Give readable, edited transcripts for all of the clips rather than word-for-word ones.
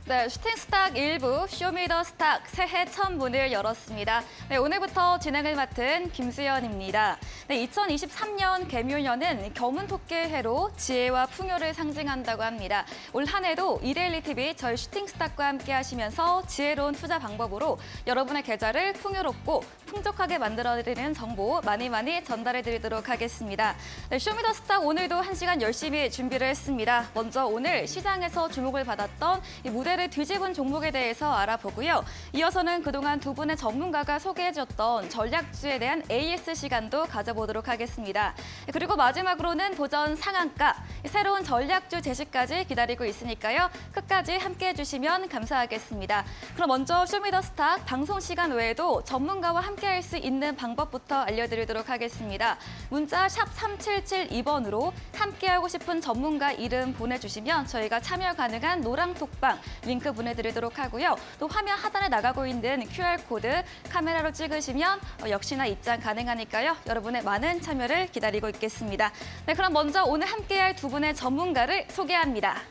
네, 슈팅스탁 일부 쇼미더스탁 새해 첫 문을 열었습니다. 네, 오늘부터 진행을 맡은 김수연입니다. 네, 2023년 개묘년은 검은토끼의 해로 지혜와 풍요를 상징한다고 합니다. 올 한 해도 이데일리 TV 저희 슈팅스탁과 함께 하시면서 지혜로운 투자 방법으로 여러분의 계좌를 풍요롭고 풍족하게 만들어드리는 정보 많이 전달해드리도록 하겠습니다. 네, 쇼미더스탁 오늘도 1시간 열심히 준비를 했습니다. 먼저 오늘 시장에서 주목을 받았던 이 무대를 뒤집은 종목에 대해서 알아보고요. 이어서는 그동안 두 분의 전문가가 소개해줬던 전략주에 대한 AS 시간도 가져보도록 하겠습니다. 그리고 마지막으로는 도전 상한가, 새로운 전략주 제시까지 기다리고 있으니까요. 끝까지 함께해 주시면 감사하겠습니다. 그럼 먼저 쇼미더스탁 방송 시간 외에도 전문가와 함께할 수 있는 방법부터 알려드리도록 하겠습니다. 문자 샵 3772번으로 함께하고 싶은 전문가 이름 보내주시면 저희가 참여 가능한 노랑톡방 링크 보내드리도록 하고요. 또 화면 하단에 나가고 있는 QR코드 카메라로 찍으시면 역시나 입장 가능하니까요. 여러분의 많은 참여를 기다리고 있겠습니다. 네, 그럼 먼저 오늘 함께할 두 분의 전문가를 소개합니다.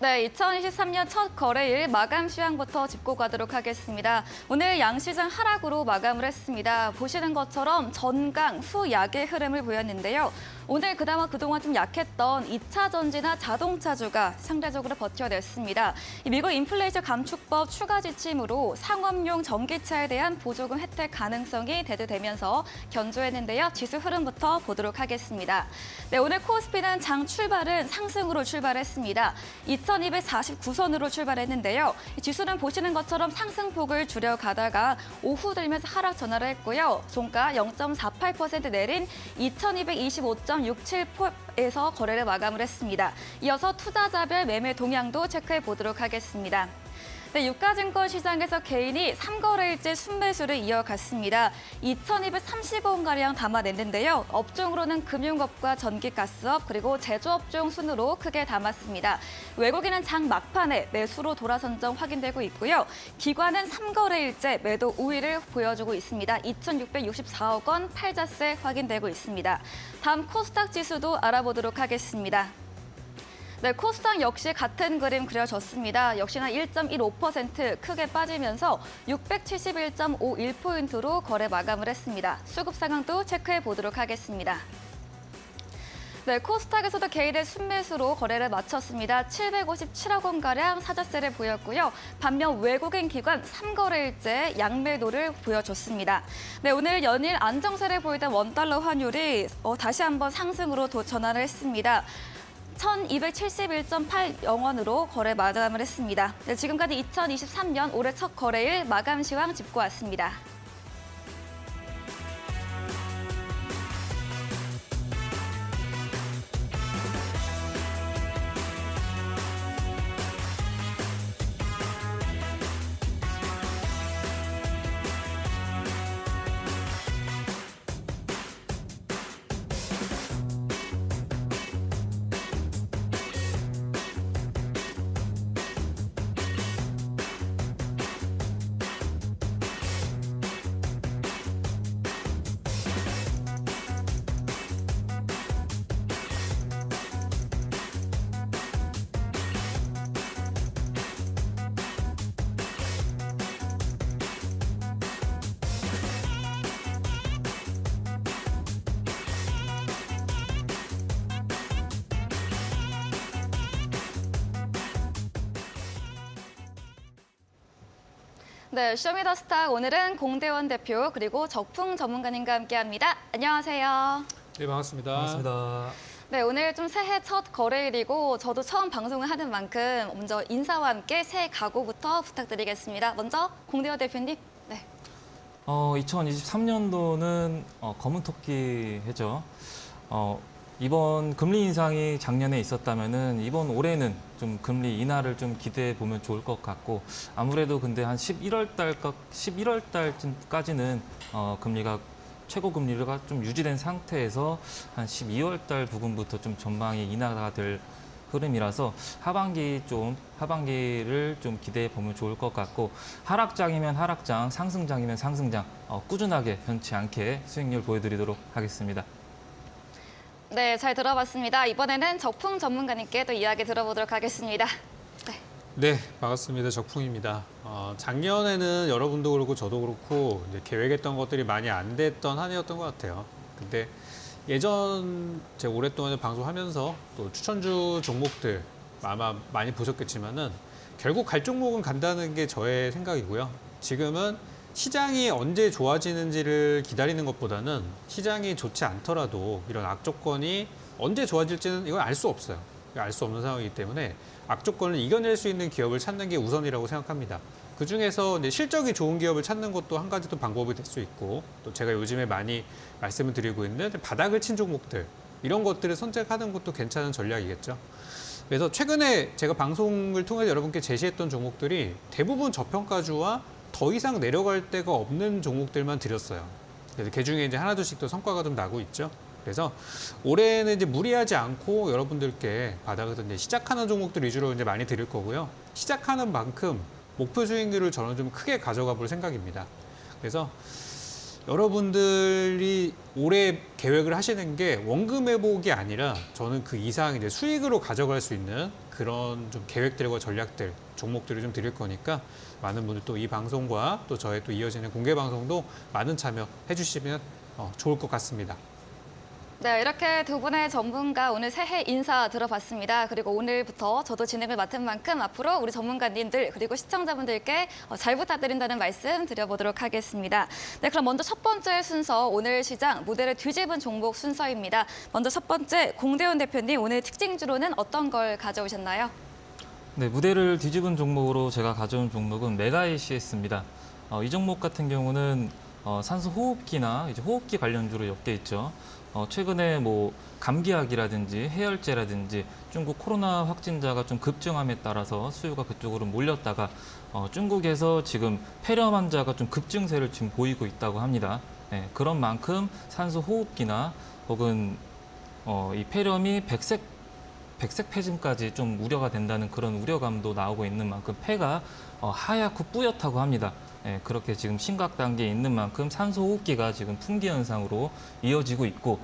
네, 2023년 첫 거래일 마감 시황부터 짚고 가도록 하겠습니다. 오늘 양시장 하락으로 마감을 했습니다. 보시는 것처럼 전강, 후약의 흐름을 보였는데요. 오늘 그나마 그동안 좀 약했던 2차 전지나 자동차주가 상대적으로 버텨냈습니다. 미국 인플레이션 감축법 추가 지침으로 상업용 전기차에 대한 보조금 혜택 가능성이 대두되면서 견조했는데요. 지수 흐름부터 보도록 하겠습니다. 네, 오늘 코스피는 장 출발은 상승으로 출발했습니다. 2249선으로 출발했는데요. 지수는 보시는 것처럼 상승폭을 줄여가다가 오후 들면서 하락 전환을 했고요. 종가 0.48% 내린 2225.67포에서 거래를 마감을 했습니다. 이어서 투자자별 매매 동향도 체크해 보도록 하겠습니다. 네, 유가증권 시장에서 개인이 3거래일째 순매수를 이어갔습니다. 2,230원가량 담아냈는데요. 업종으로는 금융업과 전기가스업 그리고 제조업종 순으로 크게 담았습니다. 외국인은 장 막판에 매수로 돌아선 점 확인되고 있고요. 기관은 3거래일째 매도 우위를 보여주고 있습니다. 2,664억 원 팔자세 확인되고 있습니다. 다음 코스닥 지수도 알아보도록 하겠습니다. 네, 코스닥 역시 같은 그림 그려졌습니다. 역시나 1.15% 크게 빠지면서 671.51포인트로 거래 마감을 했습니다. 수급 상황도 체크해 보도록 하겠습니다. 네, 코스닥에서도 개인의 순매수로 거래를 마쳤습니다. 757억 원가량 사자세를 보였고요. 반면 외국인 기관 3거래일째 양매도를 보여줬습니다. 네, 오늘 연일 안정세를 보이던 원달러 환율이 다시 한번 상승으로 전환을 했습니다. 1,271.80원으로 거래 마감을 했습니다. 네, 지금까지 2023년 올해 첫 거래일 마감 시황 짚고 왔습니다. 네, 쇼미더스탁 오늘은 공대원 대표 그리고 적풍 전문가님과 함께합니다. 안녕하세요. 네, 반갑습니다. 반갑습니다. 네, 오늘 좀 새해 첫 거래일이고 저도 처음 방송을 하는 만큼 먼저 인사와 함께 새해 각오부터 부탁드리겠습니다. 먼저 공대원 대표님. 네. 2023년도는 검은 토끼 해죠. 이번 금리 인상이 작년에 있었다면은 이번 올해는 좀 금리 인하를 좀 기대해 보면 좋을 것 같고 아무래도 근데 한 11월 달쯤까지는 금리가 최고 금리가 좀 유지된 상태에서 한 12월 달 부근부터 좀 전망이 인하가 될 흐름이라서 하반기를 좀 기대해 보면 좋을 것 같고 하락장이면 하락장, 상승장이면 상승장 꾸준하게 변치 않게 수익률 보여드리도록 하겠습니다. 네, 잘 들어봤습니다. 이번에는 적풍 전문가님께 또 이야기 들어보도록 하겠습니다. 네, 반갑습니다. 적풍입니다. 작년에는 여러분도 그렇고 저도 그렇고 이제 계획했던 것들이 많이 안 됐던 한 해였던 것 같아요. 근데 제가 오랫동안 방송하면서 또 추천주 종목들 아마 많이 보셨겠지만은 결국 갈 종목은 간다는 게 저의 생각이고요. 지금은 시장이 언제 좋아지는지를 기다리는 것보다는 시장이 좋지 않더라도 이런 악조건이 언제 좋아질지는 이걸 알 수 없어요. 알 수 없는 상황이기 때문에 악조건을 이겨낼 수 있는 기업을 찾는 게 우선이라고 생각합니다. 그중에서 이제 실적이 좋은 기업을 찾는 것도 한 가지 또 방법이 될 수 있고 또 제가 요즘에 많이 말씀을 드리고 있는 바닥을 친 종목들 이런 것들을 선택하는 것도 괜찮은 전략이겠죠. 그래서 최근에 제가 방송을 통해서 여러분께 제시했던 종목들이 대부분 저평가주와 더 이상 내려갈 데가 없는 종목들만 드렸어요. 그래서 그중에 이제 하나둘씩 또 성과가 좀 나고 있죠. 그래서 올해는 이제 무리하지 않고 여러분들께 바닥에서 이제 시작하는 종목들 위주로 이제 많이 드릴 거고요. 시작하는 만큼 목표 수익률을 저는 좀 크게 가져가 볼 생각입니다. 그래서 여러분들이 올해 계획을 하시는 게 원금 회복이 아니라 저는 그 이상 이제 수익으로 가져갈 수 있는 그런 좀 계획들과 전략들, 종목들을 좀 드릴 거니까 많은 분들 또 이 방송과 또 저의 또 이어지는 공개 방송도 많은 참여해 주시면 좋을 것 같습니다. 네, 이렇게 두 분의 전문가 오늘 새해 인사 들어봤습니다. 그리고 오늘부터 저도 진행을 맡은 만큼 앞으로 우리 전문가님들 그리고 시청자분들께 잘 부탁드린다는 말씀 드려보도록 하겠습니다. 네, 그럼 먼저 첫 번째 순서 오늘 시장 무대를 뒤집은 종목 순서입니다. 먼저 첫 번째 공대훈 대표님 오늘 특징주로는 어떤 걸 가져오셨나요? 네, 무대를 뒤집은 종목으로 제가 가져온 종목은 메가ACS입니다. 이 종목 같은 경우는 산소 호흡기나 이제 호흡기 관련주로 엮여 있죠. 최근에 뭐 감기약이라든지 해열제라든지 중국 코로나 확진자가 좀 급증함에 따라서 수요가 그쪽으로 몰렸다가 중국에서 지금 폐렴 환자가 좀 급증세를 지금 보이고 있다고 합니다. 네, 그런 만큼 산소 호흡기나 혹은 이 폐렴이 백색 폐진까지 좀 우려가 된다는 그런 우려감도 나오고 있는 만큼 폐가 하얗고 뿌옇다고 합니다. 예, 그렇게 지금 심각 단계에 있는 만큼 산소 호흡기가 지금 풍기 현상으로 이어지고 있고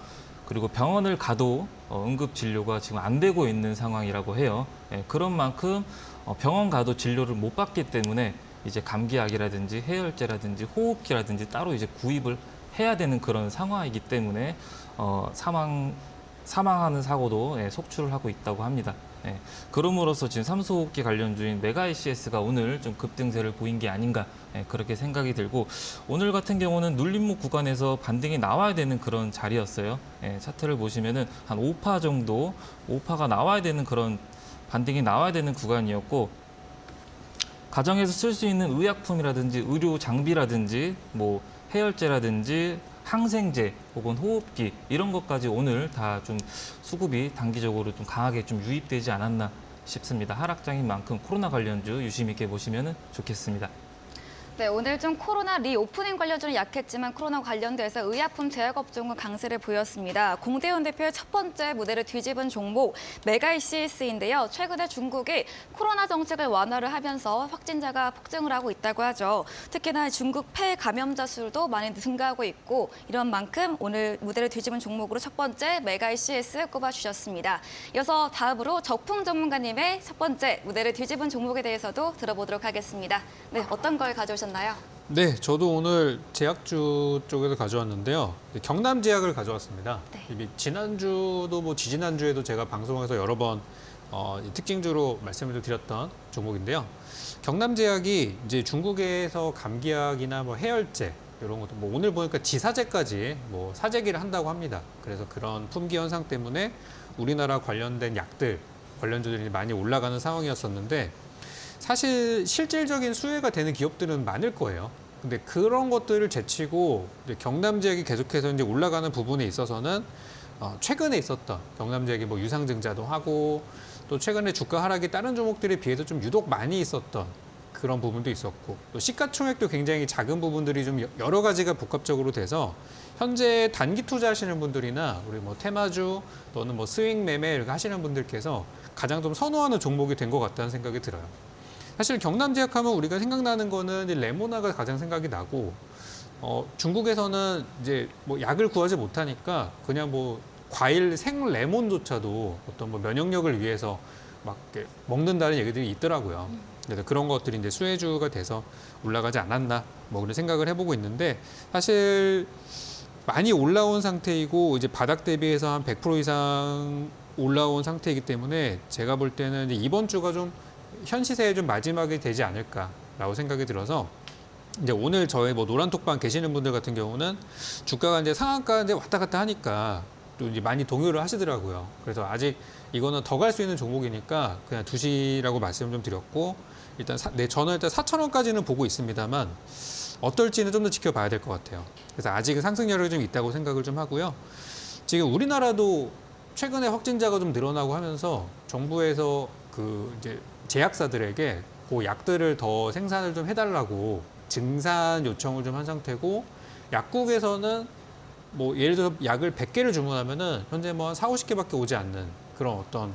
그리고 병원을 가도 응급 진료가 지금 안 되고 있는 상황이라고 해요. 예, 그런 만큼 병원 가도 진료를 못 받기 때문에 이제 감기약이라든지 해열제라든지 호흡기라든지 따로 이제 구입을 해야 되는 그런 상황이기 때문에 사망하는 사고도 속출을 하고 있다고 합니다. 그럼으로써 지금 산소호흡기 관련주인 메가ACS가 오늘 좀 급등세를 보인 게 아닌가 그렇게 생각이 들고 오늘 같은 경우는 눌림목 구간에서 반등이 나와야 되는 그런 자리였어요. 차트를 보시면은 한 5파 정도 5파가 나와야 되는 그런 반등이 나와야 되는 구간이었고 가정에서 쓸 수 있는 의약품이라든지 의료 장비라든지 뭐 해열제라든지 항생제 혹은 호흡기 이런 것까지 오늘 다 좀 수급이 단기적으로 좀 강하게 좀 유입되지 않았나 싶습니다. 하락장인 만큼 코로나 관련주 유심 있게 보시면 좋겠습니다. 네, 오늘 좀 코로나 리오프닝 관련주는 약했지만 코로나 관련돼서 의약품 제약업종은 강세를 보였습니다. 공대훈 대표의 첫 번째 무대를 뒤집은 종목 메가ACS인데요. 최근에 중국이 코로나 정책을 완화를 하면서 확진자가 폭증을 하고 있다고 하죠. 특히나 중국 폐 감염자 수도 많이 증가하고 있고 이런 만큼 오늘 무대를 뒤집은 종목으로 첫 번째 메가ACS 꼽아주셨습니다. 이어서 다음으로 적풍 전문가님의 첫 번째 무대를 뒤집은 종목에 대해서도 들어보도록 하겠습니다. 네, 어떤 걸 가져오셨나요? 네, 저도 오늘 제약주 쪽에서 가져왔는데요. 경남제약을 가져왔습니다. 네. 이미 지난주도 뭐 지지난주에도 제가 방송에서 여러 번 특징주로 말씀을 드렸던 종목인데요. 경남제약이 이제 중국에서 감기약이나 뭐 해열제 이런 것도 뭐 오늘 보니까 지사제까지 뭐 사재기를 한다고 합니다. 그래서 그런 품귀 현상 때문에 우리나라 관련된 약들 관련주들이 많이 올라가는 상황이었었는데 사실 실질적인 수혜가 되는 기업들은 많을 거예요. 근데 그런 것들을 제치고 이제 경남제약이 계속해서 이제 올라가는 부분에 있어서는 최근에 있었던 경남제약이 뭐 유상증자도 하고 또 최근에 주가 하락이 다른 종목들에 비해서 좀 유독 많이 있었던 그런 부분도 있었고 또 시가총액도 굉장히 작은 부분들이 좀 여러 가지가 복합적으로 돼서 현재 단기 투자하시는 분들이나 우리 뭐 테마주 또는 뭐 스윙 매매 이렇게 하시는 분들께서 가장 좀 선호하는 종목이 된 것 같다는 생각이 들어요. 사실 경남제약하면 우리가 생각나는 거는 이제 레모나가 가장 생각이 나고 중국에서는 이제 뭐 약을 구하지 못하니까 그냥 뭐 과일 생 레몬조차도 어떤 뭐 면역력을 위해서 막 이렇게 먹는다는 얘기들이 있더라고요. 그래서 그런 것들이 이제 수혜주가 돼서 올라가지 않았나 뭐 그런 생각을 해보고 있는데 사실 많이 올라온 상태이고 이제 바닥 대비해서 한 100% 이상 올라온 상태이기 때문에 제가 볼 때는 이제 이번 주가 좀 현 시세의 좀 마지막이 되지 않을까라고 생각이 들어서 이제 오늘 저희 뭐 노란톡방 계시는 분들 같은 경우는 주가가 이제 상한가 이제 왔다 갔다 하니까 또 이제 많이 동요를 하시더라고요. 그래서 아직 이거는 더 갈 수 있는 종목이니까 그냥 두시라고 말씀 좀 드렸고 일단 저는 일단 4,000원까지는 보고 있습니다만 어떨지는 좀 더 지켜봐야 될 것 같아요. 그래서 아직은 상승 여력이 좀 있다고 생각을 좀 하고요. 지금 우리나라도 최근에 확진자가 좀 늘어나고 하면서 정부에서 그 이제 제약사들에게 그 약들을 더 생산을 좀 해달라고 증산 요청을 좀 한 상태고 약국에서는 뭐 예를 들어 약을 100개를 주문하면은 현재 뭐 한 4, 50개밖에 오지 않는 그런 어떤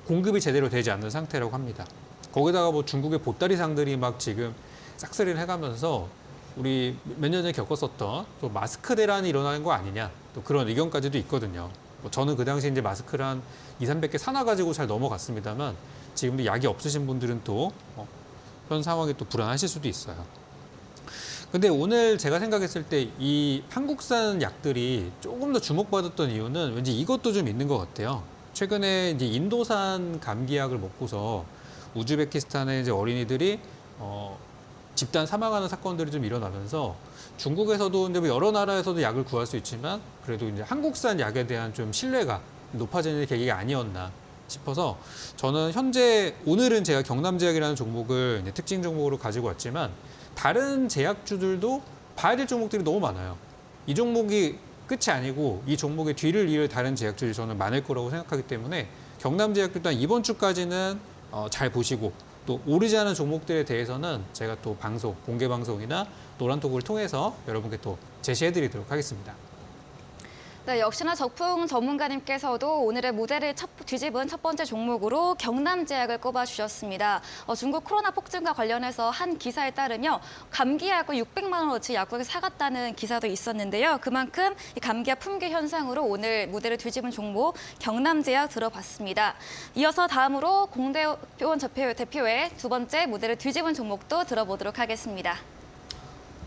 공급이 제대로 되지 않는 상태라고 합니다. 거기다가 뭐 중국의 보따리상들이 막 지금 싹쓸이를 해가면서 우리 몇 년 전에 겪었었던 또 마스크 대란이 일어나는 거 아니냐 또 그런 의견까지도 있거든요. 뭐 저는 그 당시에 이제 마스크를 한 2, 300개 사놔가지고 잘 넘어갔습니다만 지금도 약이 없으신 분들은 또 현 상황이 또 불안하실 수도 있어요. 근데 오늘 제가 생각했을 때 이 한국산 약들이 조금 더 주목받았던 이유는 왠지 이것도 좀 있는 것 같아요. 최근에 이제 인도산 감기약을 먹고서 우즈베키스탄의 이제 어린이들이 집단 사망하는 사건들이 좀 일어나면서 중국에서도 이제 뭐 여러 나라에서도 약을 구할 수 있지만 그래도 이제 한국산 약에 대한 좀 신뢰가 높아지는 계기가 아니었나 싶어서 저는 현재 오늘은 제가 경남제약이라는 종목을 이제 특징 종목으로 가지고 왔지만 다른 제약주들도 봐야 될 종목들이 너무 많아요. 이 종목이 끝이 아니고 이 종목의 뒤를 이을 다른 제약주들이 저는 많을 거라고 생각하기 때문에 경남제약도 일단 이번 주까지는 잘 보시고 또 오르지 않은 종목들에 대해서는 제가 또 공개 방송이나 노란톡을 통해서 여러분께 또 제시해드리도록 하겠습니다. 네, 역시나 적풍 전문가님께서도 오늘의 무대를 뒤집은 첫 번째 종목으로 경남제약을 꼽아주셨습니다. 중국 코로나 폭증과 관련해서 한 기사에 따르면 감기약을 600만 원어치 약국에 사갔다는 기사도 있었는데요. 그만큼 이 감기약 품귀 현상으로 오늘 무대를 뒤집은 종목 경남제약 들어봤습니다. 이어서 다음으로 공대원 대표의 두 번째 무대를 뒤집은 종목도 들어보도록 하겠습니다.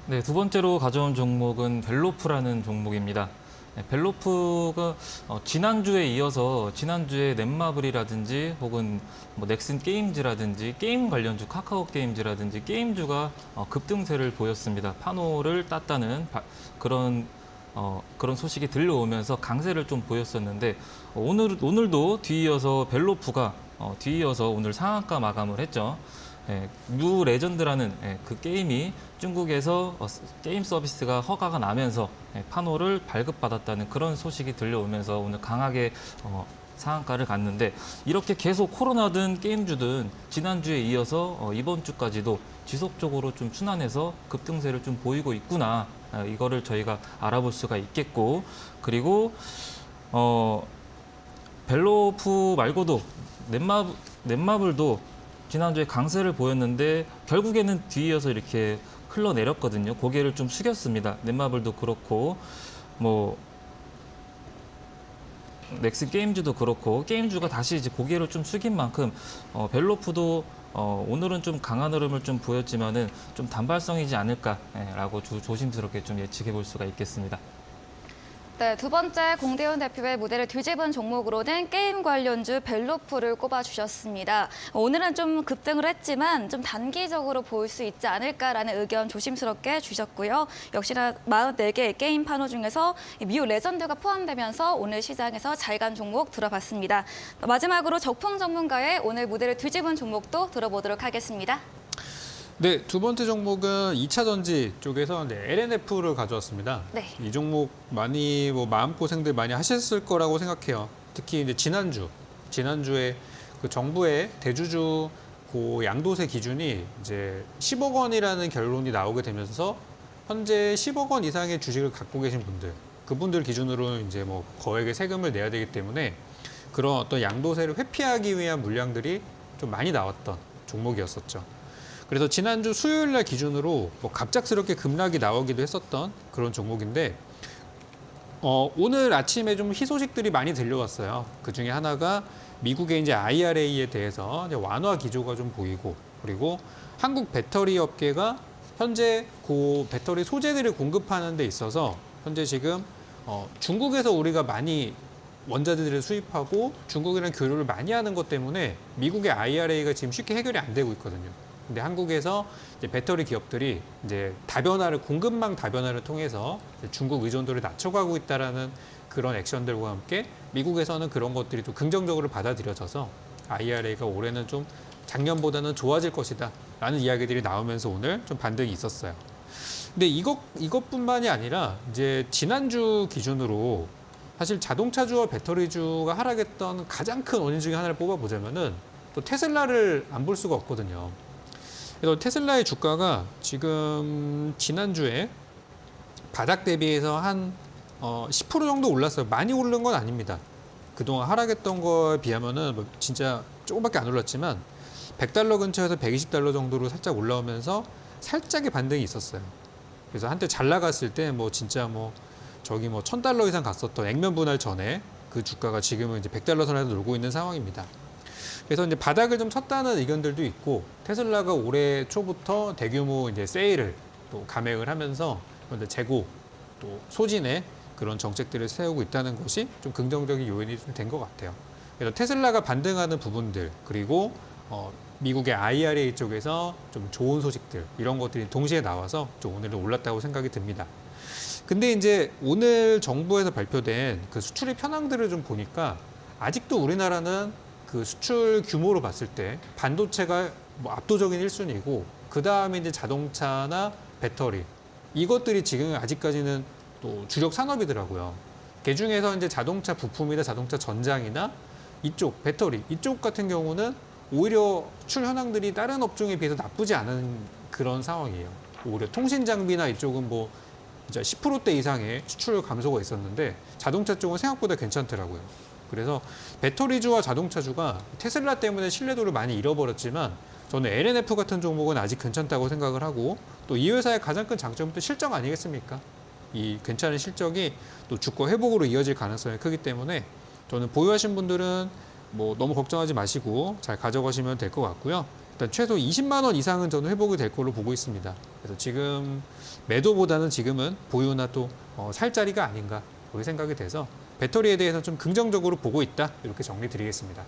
네, 두 번째로 가져온 종목은 벨로프라는 종목입니다. 네, 벨로프가 지난주에 이어서 지난주에 넷마블이라든지 혹은 뭐 넥슨 게임즈라든지 게임 관련주 카카오 게임즈라든지 게임주가 급등세를 보였습니다. 판호를 땄다는 그런 소식이 들려오면서 강세를 좀 보였었는데 오늘도 뒤이어서 벨로프가 뒤이어서 오늘 상한가 마감을 했죠. 뉴 레전드라는 그 게임이 중국에서 게임 서비스가 허가가 나면서 판호를 발급받았다는 그런 소식이 들려오면서 오늘 강하게 상한가를 갔는데 이렇게 계속 코로나든 게임주든 지난주에 이어서 이번 주까지도 지속적으로 좀 순환해서 급등세를 좀 보이고 있구나. 이거를 저희가 알아볼 수가 있겠고 그리고 벨로프 말고도 넷마블도 지난주에 강세를 보였는데 결국에는 뒤이어서 이렇게 흘러내렸거든요. 고개를 좀 숙였습니다. 넷마블도 그렇고 뭐 넥슨 게임즈도 그렇고 게임주가 다시 이제 고개를 좀 숙인 만큼 벨로프도 오늘은 좀 강한 흐름을 좀 보였지만은 좀 단발성이지 않을까라고 조심스럽게 좀 예측해 볼 수가 있겠습니다. 네, 두 번째 공대원 대표의 무대를 뒤집은 종목으로는 게임 관련주 벨로프를 꼽아주셨습니다. 오늘은 좀 급등을 했지만 좀 단기적으로 보일 수 있지 않을까라는 의견 조심스럽게 주셨고요. 역시나 44개의 게임 판호 중에서 미우 레전드가 포함되면서 오늘 시장에서 잘 간 종목 들어봤습니다. 마지막으로 적풍 전문가의 오늘 무대를 뒤집은 종목도 들어보도록 하겠습니다. 네, 두 번째 종목은 2차 전지 쪽에서 이제 LNF를 가져왔습니다. 네. 이 종목 많이 마음고생들 많이 하셨을 거라고 생각해요. 특히 이제 지난주에 그 정부의 대주주 그 양도세 기준이 이제 10억 원이라는 결론이 나오게 되면서 현재 10억 원 이상의 주식을 갖고 계신 분들, 그분들 기준으로 이제 뭐 거액의 세금을 내야 되기 때문에 그런 어떤 양도세를 회피하기 위한 물량들이 좀 많이 나왔던 종목이었었죠. 그래서 지난주 수요일 날 기준으로 뭐 갑작스럽게 급락이 나오기도 했었던 그런 종목인데 오늘 아침에 좀 희소식들이 많이 들려왔어요. 그 중에 하나가 미국의 이제 IRA에 대해서 이제 완화 기조가 좀 보이고, 그리고 한국 배터리 업계가 현재 그 배터리 소재들을 공급하는 데 있어서 현재 지금 중국에서 우리가 많이 원자재들을 수입하고 중국이랑 교류를 많이 하는 것 때문에 미국의 IRA가 지금 쉽게 해결이 안 되고 있거든요. 근데 한국에서 이제 배터리 기업들이 이제 공급망 다변화를 통해서 중국 의존도를 낮춰가고 있다라는 그런 액션들과 함께 미국에서는 그런 것들이 또 긍정적으로 받아들여져서 IRA가 올해는 좀 작년보다는 좋아질 것이다 라는 이야기들이 나오면서 오늘 좀 반등이 있었어요. 근데 이것뿐만이 아니라 이제 지난주 기준으로 사실 자동차주와 배터리주가 하락했던 가장 큰 원인 중에 하나를 뽑아보자면은 또 테슬라를 안 볼 수가 없거든요. 그래서 테슬라의 주가가 지금 지난주에 바닥 대비해서 한 10% 정도 올랐어요. 많이 오른 건 아닙니다. 그동안 하락했던 거에 비하면은 뭐 진짜 조금밖에 안 올랐지만 100달러 근처에서 120달러 정도로 살짝 올라오면서 살짝의 반등이 있었어요. 그래서 한때 잘 나갔을 때 뭐 진짜 뭐 저기 뭐 1000달러 이상 갔었던 액면 분할 전에 그 주가가 지금은 이제 100달러 선에서 놀고 있는 상황입니다. 그래서 이제 바닥을 좀 쳤다는 의견들도 있고, 테슬라가 올해 초부터 대규모 이제 세일을 또 감행을 하면서 이제 재고 또 소진의 그런 정책들을 세우고 있다는 것이 좀 긍정적인 요인이 좀 된 것 같아요. 그래서 테슬라가 반등하는 부분들, 그리고 미국의 IRA 쪽에서 좀 좋은 소식들, 이런 것들이 동시에 나와서 좀 오늘은 올랐다고 생각이 듭니다. 근데 이제 오늘 정부에서 발표된 그 수출의 편황들을 좀 보니까 아직도 우리나라는 그 수출 규모로 봤을 때 반도체가 뭐 압도적인 1순위고, 그 다음에 이제 자동차나 배터리, 이것들이 지금 아직까지는 또 주력 산업이더라고요. 그 중에서 이제 자동차 부품이나 자동차 전장이나 이쪽 배터리, 이쪽 같은 경우는 오히려 수출 현황들이 다른 업종에 비해서 나쁘지 않은 그런 상황이에요. 오히려 통신 장비나 이쪽은 뭐 진짜 10%대 이상의 수출 감소가 있었는데 자동차 쪽은 생각보다 괜찮더라고요. 그래서 배터리주와 자동차주가 테슬라 때문에 신뢰도를 많이 잃어버렸지만 저는 LNF 같은 종목은 아직 괜찮다고 생각을 하고, 또 이 회사의 가장 큰 장점은 또 실적 아니겠습니까? 이 괜찮은 실적이 또 주가 회복으로 이어질 가능성이 크기 때문에 저는 보유하신 분들은 뭐 너무 걱정하지 마시고 잘 가져가시면 될 것 같고요. 일단 최소 20만 원 이상은 저는 회복이 될 걸로 보고 있습니다. 그래서 지금 매도보다는 지금은 보유나 또 살 자리가 아닌가 그렇게 생각이 돼서 배터리에 대해서 좀 긍정적으로 보고 있다, 이렇게 정리 드리겠습니다.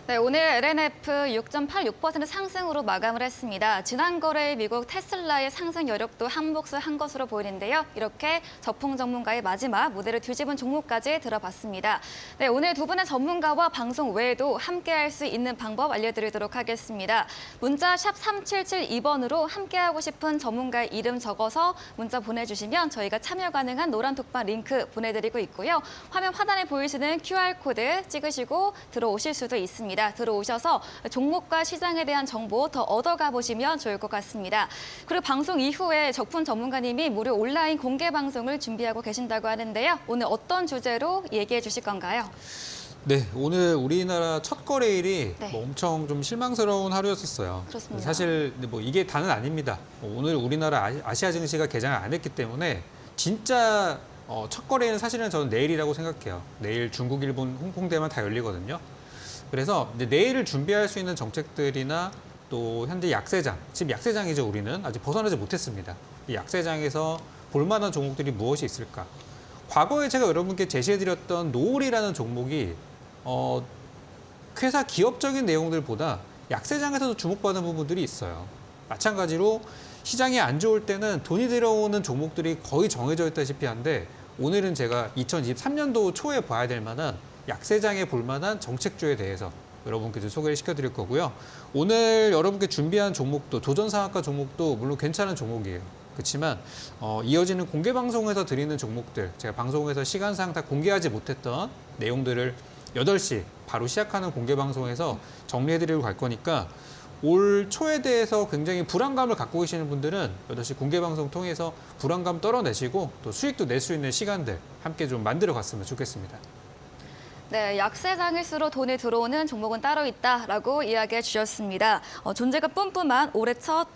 네, 오늘 LNF 6.86% 상승으로 마감을 했습니다. 지난 거래 미국 테슬라의 상승 여력도 한몫한 것으로 보이는데요. 이렇게 저풍 전문가의 마지막 무대를 뒤집은 종목까지 들어봤습니다. 네, 오늘 두 분의 전문가와 방송 외에도 함께할 수 있는 방법 알려드리도록 하겠습니다. 문자 샵 3772번으로 함께하고 싶은 전문가의 이름 적어서 문자 보내주시면 저희가 참여 가능한 노란 톡방 링크 보내드리고 있고요. 화면 하단에 보이시는 QR코드 찍으시고 들어오실 수도 있습니다. 들어오셔서 종목과 시장에 대한 정보 더 얻어가 보시면 좋을 것 같습니다. 그리고 방송 이후에 적분 전문가님이 무료 온라인 공개 방송을 준비하고 계신다고 하는데요. 오늘 어떤 주제로 얘기해 주실 건가요? 네, 오늘 우리나라 첫 거래일이 네. 뭐 엄청 좀 실망스러운 하루였었어요. 그렇습니다. 사실 뭐 이게 다는 아닙니다. 오늘 우리나라 아시아 증시가 개장을 안 했기 때문에 진짜 첫 거래일은 사실은 저는 내일이라고 생각해요. 내일 중국, 일본, 홍콩대만 다 열리거든요. 그래서 이제 내일을 준비할 수 있는 정책들이나 또 현재 약세장, 지금 약세장이죠. 우리는 아직 벗어나지 못했습니다. 이 약세장에서 볼만한 종목들이 무엇이 있을까? 과거에 제가 여러분께 제시해드렸던 노을이라는 종목이 회사 기업적인 내용들보다 약세장에서도 주목받는 부분들이 있어요. 마찬가지로 시장이 안 좋을 때는 돈이 들어오는 종목들이 거의 정해져 있다시피 한데, 오늘은 제가 2023년도 초에 봐야 될 만한 약세장에 볼 만한 정책주에 대해서 여러분께 좀 소개를 시켜드릴 거고요. 오늘 여러분께 준비한 종목도 도전상한가 종목도 물론 괜찮은 종목이에요. 그렇지만 이어지는 공개 방송에서 드리는 종목들, 제가 방송에서 시간상 다 공개하지 못했던 내용들을 8시 바로 시작하는 공개 방송에서 정리해드리고 갈 거니까 올 초에 대해서 굉장히 불안감을 갖고 계시는 분들은 8시 공개 방송 통해서 불안감 떨어내시고 또 수익도 낼 수 있는 시간들 함께 좀 만들어 갔으면 좋겠습니다. 네, 약세장일수록 돈이 들어오는 종목은 따로 있다라고 이야기해 주셨습니다. 존재가 뿜뿜한 올해 첫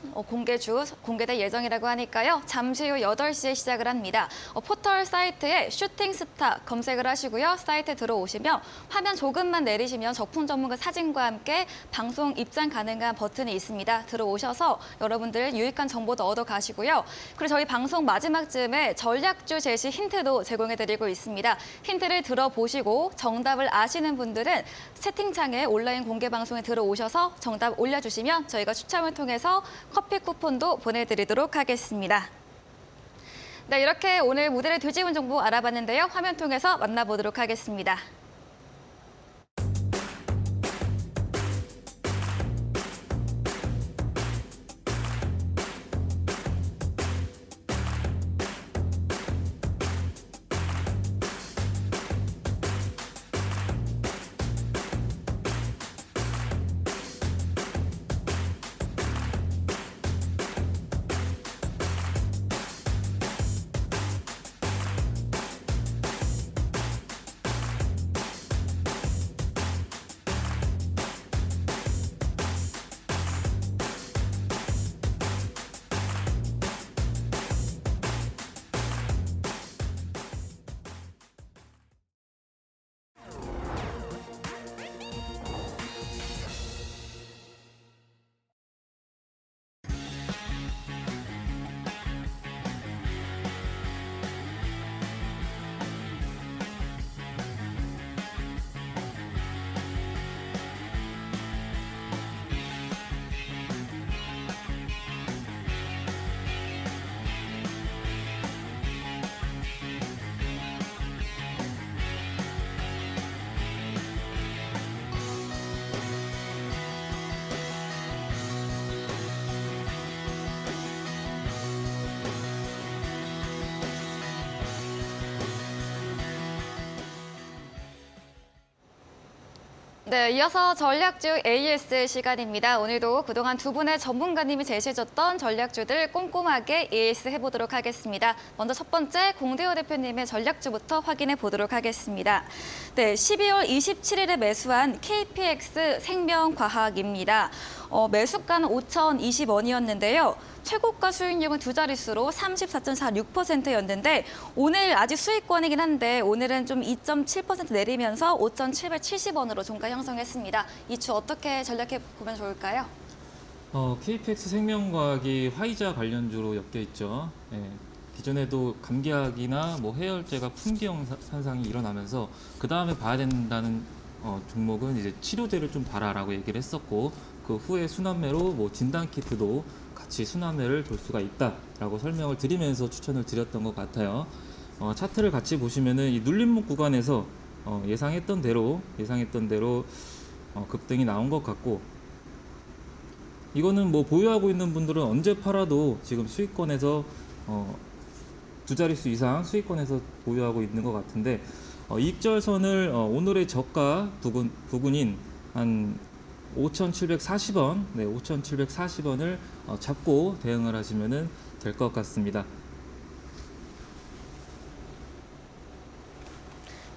공개될 예정이라고 하니까요. 잠시 후 8시에 시작을 합니다. 포털 사이트에 슈팅스타 검색을 하시고요. 사이트에 들어오시면 화면 조금만 내리시면 적품 전문가 사진과 함께 방송 입장 가능한 버튼이 있습니다. 들어오셔서 여러분들 유익한 정보도 얻어 가시고요. 그리고 저희 방송 마지막쯤에 전략주 제시 힌트도 제공해 드리고 있습니다. 힌트를 들어보시고 정답을 아시는 분들은 채팅창에 온라인 공개 방송에 들어오셔서 정답 올려주시면 저희가 추첨을 통해서 커피 쿠폰도 보내드리도록 하겠습니다. 네, 이렇게 오늘 무대를 뒤집은 정보 알아봤는데요. 화면 통해서 만나보도록 하겠습니다. 네, 이어서 전략주 AS 시간입니다. 오늘도 그동안 두 분의 전문가님이 제시해줬던 전략주들 꼼꼼하게 AS 해보도록 하겠습니다. 먼저 첫 번째 공대호 대표님의 전략주부터 확인해 보도록 하겠습니다. 네, 12월 27일에 매수한 KPX 생명과학입니다. 매수가는 5,020원이었는데요. 최고가 수익률은 두 자릿수로 34.46%였는데 오늘 아직 수익권이긴 한데 오늘은 좀 2.7% 내리면서 5,770원으로 종가 형성했습니다. 이 주 어떻게 전략해 보면 좋을까요? KPX 생명과학이 화이자 관련주로 엮여 있죠. 예, 기존에도 감기약이나 뭐 해열제가 품귀형 현상이 일어나면서 그 다음에 봐야 된다는 종목은 이제 치료제를 좀 봐라라고 얘기를 했었고 그 후에 순환매로 뭐 진단키트도 같이 순환매를 돌 수가 있다라고 설명을 드리면서 추천을 드렸던 것 같아요. 차트를 같이 보시면은 이 눌림목 구간에서 예상했던 대로 급등이 나온 것 같고 이거는 뭐 보유하고 있는 분들은 언제 팔아도 지금 수익권에서 두 자릿수 이상 수익권에서 보유하고 있는 것 같은데 익절선을 오늘의 저가 부근인 한 5,740원, 네, 5,740원을 잡고 대응을 하시면 될 것 같습니다.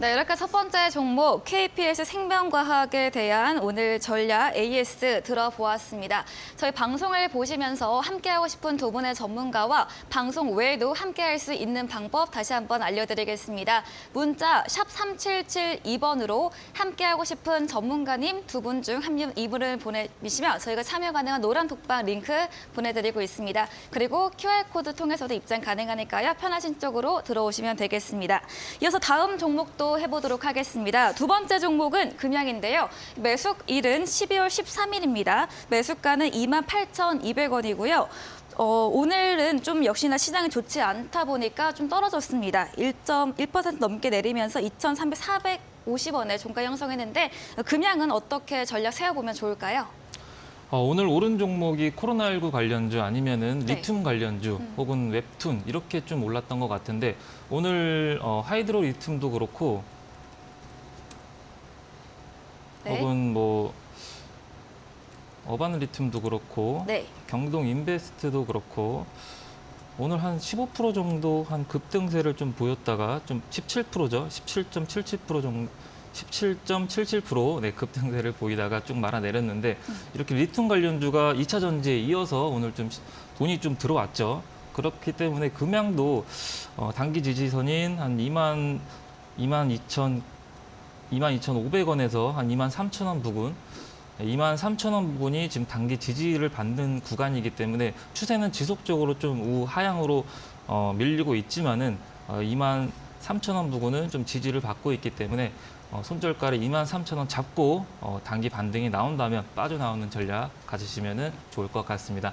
네, 이렇게 첫 번째 종목 KPS 생명과학에 대한 오늘 전략 AS 들어보았습니다. 저희 방송을 보시면서 함께하고 싶은 두 분의 전문가와 방송 외에도 함께할 수 있는 방법 다시 한번 알려드리겠습니다. 문자 샵 3772번으로 함께하고 싶은 전문가님 두 분 중 한 분 이분을 보내주시면 저희가 참여 가능한 노란 톡방 링크 보내드리고 있습니다. 그리고 QR코드 통해서도 입장 가능하니까요. 편하신 쪽으로 들어오시면 되겠습니다. 이어서 다음 종목도 해보도록 하겠습니다. 두 번째 종목은 금양인데요. 매수일은 12월 13일입니다. 매수가는 28,200원이고요. 오늘은 좀 역시나 시장이 좋지 않다 보니까 좀 떨어졌습니다. 1.1% 넘게 내리면서 2,340 13,450원에 종가 형성했는데 금양은 어떻게 전략 세워보면 좋을까요? 오늘 오른 종목이 코로나19 관련주 아니면은 네. 리튬 관련주 혹은 웹툰 이렇게 좀 올랐던 것 같은데 오늘 하이드로 리튬도 그렇고 네. 혹은 뭐 어반 리튬도 그렇고 네. 경동 인베스트도 그렇고 오늘 한 15% 정도 한 급등세를 좀 보였다가 좀 17%죠. 17.77% 정도 17.77% 네, 급등세를 보이다가 쭉 말아내렸는데 이렇게 리튬 관련주가 2차 전지에 이어서 오늘 좀 돈이 좀 들어왔죠. 그렇기 때문에 금양도 단기 지지선인 한 22,500원에서 한 23,000원 부근 23,000원 부분이 지금 단기 지지를 받는 구간이기 때문에 추세는 지속적으로 좀 우하향으로 밀리고 있지만은 23,000원 부근은 좀 지지를 받고 있기 때문에 손절가를 23,000원 잡고 단기 반등이 나온다면 빠져나오는 전략 가지시면 좋을 것 같습니다.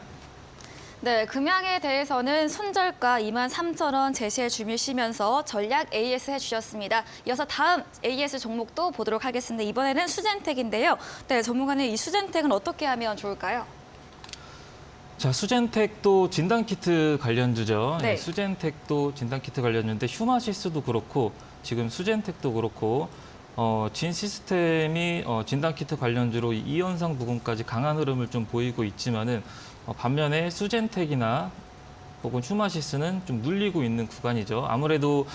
네, 금양에 대해서는 손절가 23,000원 제시해 주시면서 전략 AS 해주셨습니다. 이어서 다음 AS 종목도 보도록 하겠습니다. 이번에는 수젠텍인데요. 네, 전문가님 이 수젠텍은 어떻게 하면 좋을까요? 자, 수젠텍도 진단키트 관련주죠. 네. 수젠텍도 진단키트 관련주인데 휴마시스도 그렇고 지금 수젠텍도 그렇고 진 시스템이 진단키트 관련주로 이 현상 부근까지 강한 흐름을 좀 보이고 있지만은 반면에 수젠텍이나 혹은 휴마시스는 좀 눌리고 있는 구간이죠. 아무래도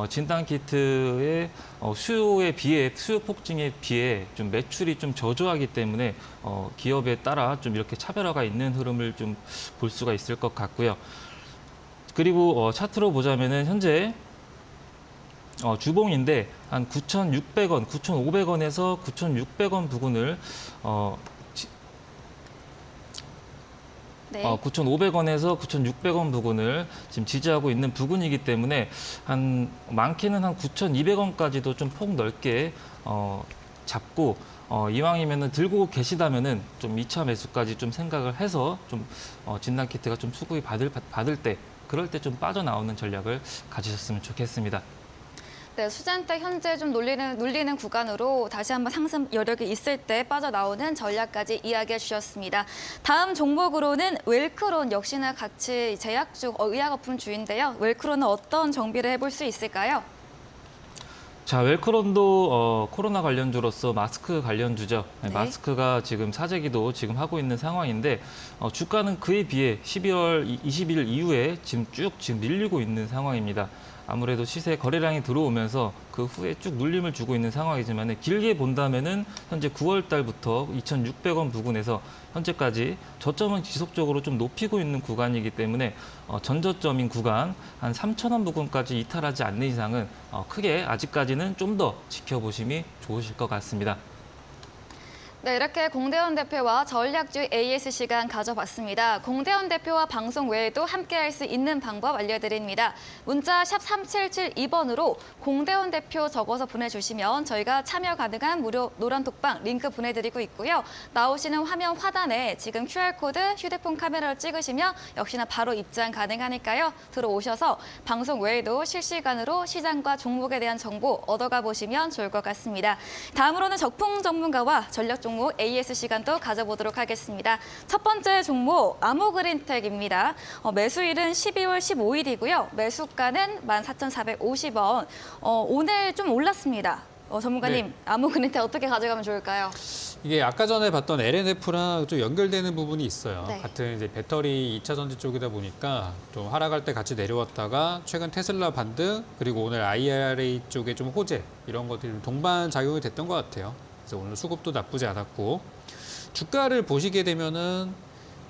진단키트의 수요에 비해 수요 폭증에 비해 좀 매출이 좀 저조하기 때문에 기업에 따라 좀 이렇게 차별화가 있는 흐름을 좀 볼 수가 있을 것 같고요. 그리고 차트로 보자면은 현재 주봉인데 한 9,600원, 9,500원에서 9,600원 부근을 네. 9,500원에서 9,600원 부근을 지금 지지하고 있는 부근이기 때문에 한 많게는 한 9,200원까지도 좀 폭 넓게 잡고 이왕이면은 들고 계시다면은 좀 2차 매수까지 좀 생각을 해서 좀 진단키트가 좀 수급이 받을 때 그럴 때 좀 빠져나오는 전략을 가지셨으면 좋겠습니다. 네, 수젠텍 현재 좀 눌리는 구간으로 다시 한번 상승 여력이 있을 때 빠져나오는 전략까지 이야기해 주셨습니다. 다음 종목으로는 웰크론 역시나 같이 제약주, 의약업품주인데요. 웰크론은 어떤 정비를 해볼 수 있을까요? 자, 웰크론도 코로나 관련주로서 마스크 관련주죠. 네. 마스크가 지금 사재기도 지금 하고 있는 상황인데 주가는 그에 비해 12월 20일 이후에 지금 밀리고 있는 상황입니다. 아무래도 시세 거래량이 들어오면서 그 후에 쭉 눌림을 주고 있는 상황이지만 길게 본다면은 현재 9월 달부터 2,600원 부근에서 현재까지 저점은 지속적으로 좀 높이고 있는 구간이기 때문에 전저점인 구간 한 3,000원 부근까지 이탈하지 않는 이상은 크게 아직까지는 좀 더 지켜보심이 좋으실 것 같습니다. 네, 이렇게 공대현 대표와 전략주 AS 시간 가져봤습니다. 공대현 대표와 방송 외에도 함께할 수 있는 방법 알려드립니다. 문자 샵 3772번으로 공대현 대표 적어서 보내주시면 저희가 참여 가능한 무료 노란톡방 링크 보내드리고 있고요. 나오시는 화면 하단에 지금 QR코드 휴대폰 카메라로 찍으시면 역시나 바로 입장 가능하니까요. 들어오셔서 방송 외에도 실시간으로 시장과 종목에 대한 정보 얻어가 보시면 좋을 것 같습니다. 다음으로는 적풍 전문가와 전략 종목 AS 시간도 가져보도록 하겠습니다. 첫 번째 종목 아모그린텍입니다. 매수일은 12월 15일이고요. 매수가는 14,450원. 오늘 좀 올랐습니다. 전문가님, 네. 아모그린텍 어떻게 가져가면 좋을까요? 이게 아까 전에 봤던 LNF랑 좀 연결되는 부분이 있어요. 네. 같은 이제 배터리 2차 전지 쪽이다 보니까 좀 하락할 때 같이 내려왔다가 최근 테슬라 반등 그리고 오늘 IRA 쪽에 좀 호재 이런 것들이 좀 동반 작용이 됐던 것 같아요. 그래서 오늘 수급도 나쁘지 않았고 주가를 보시게 되면은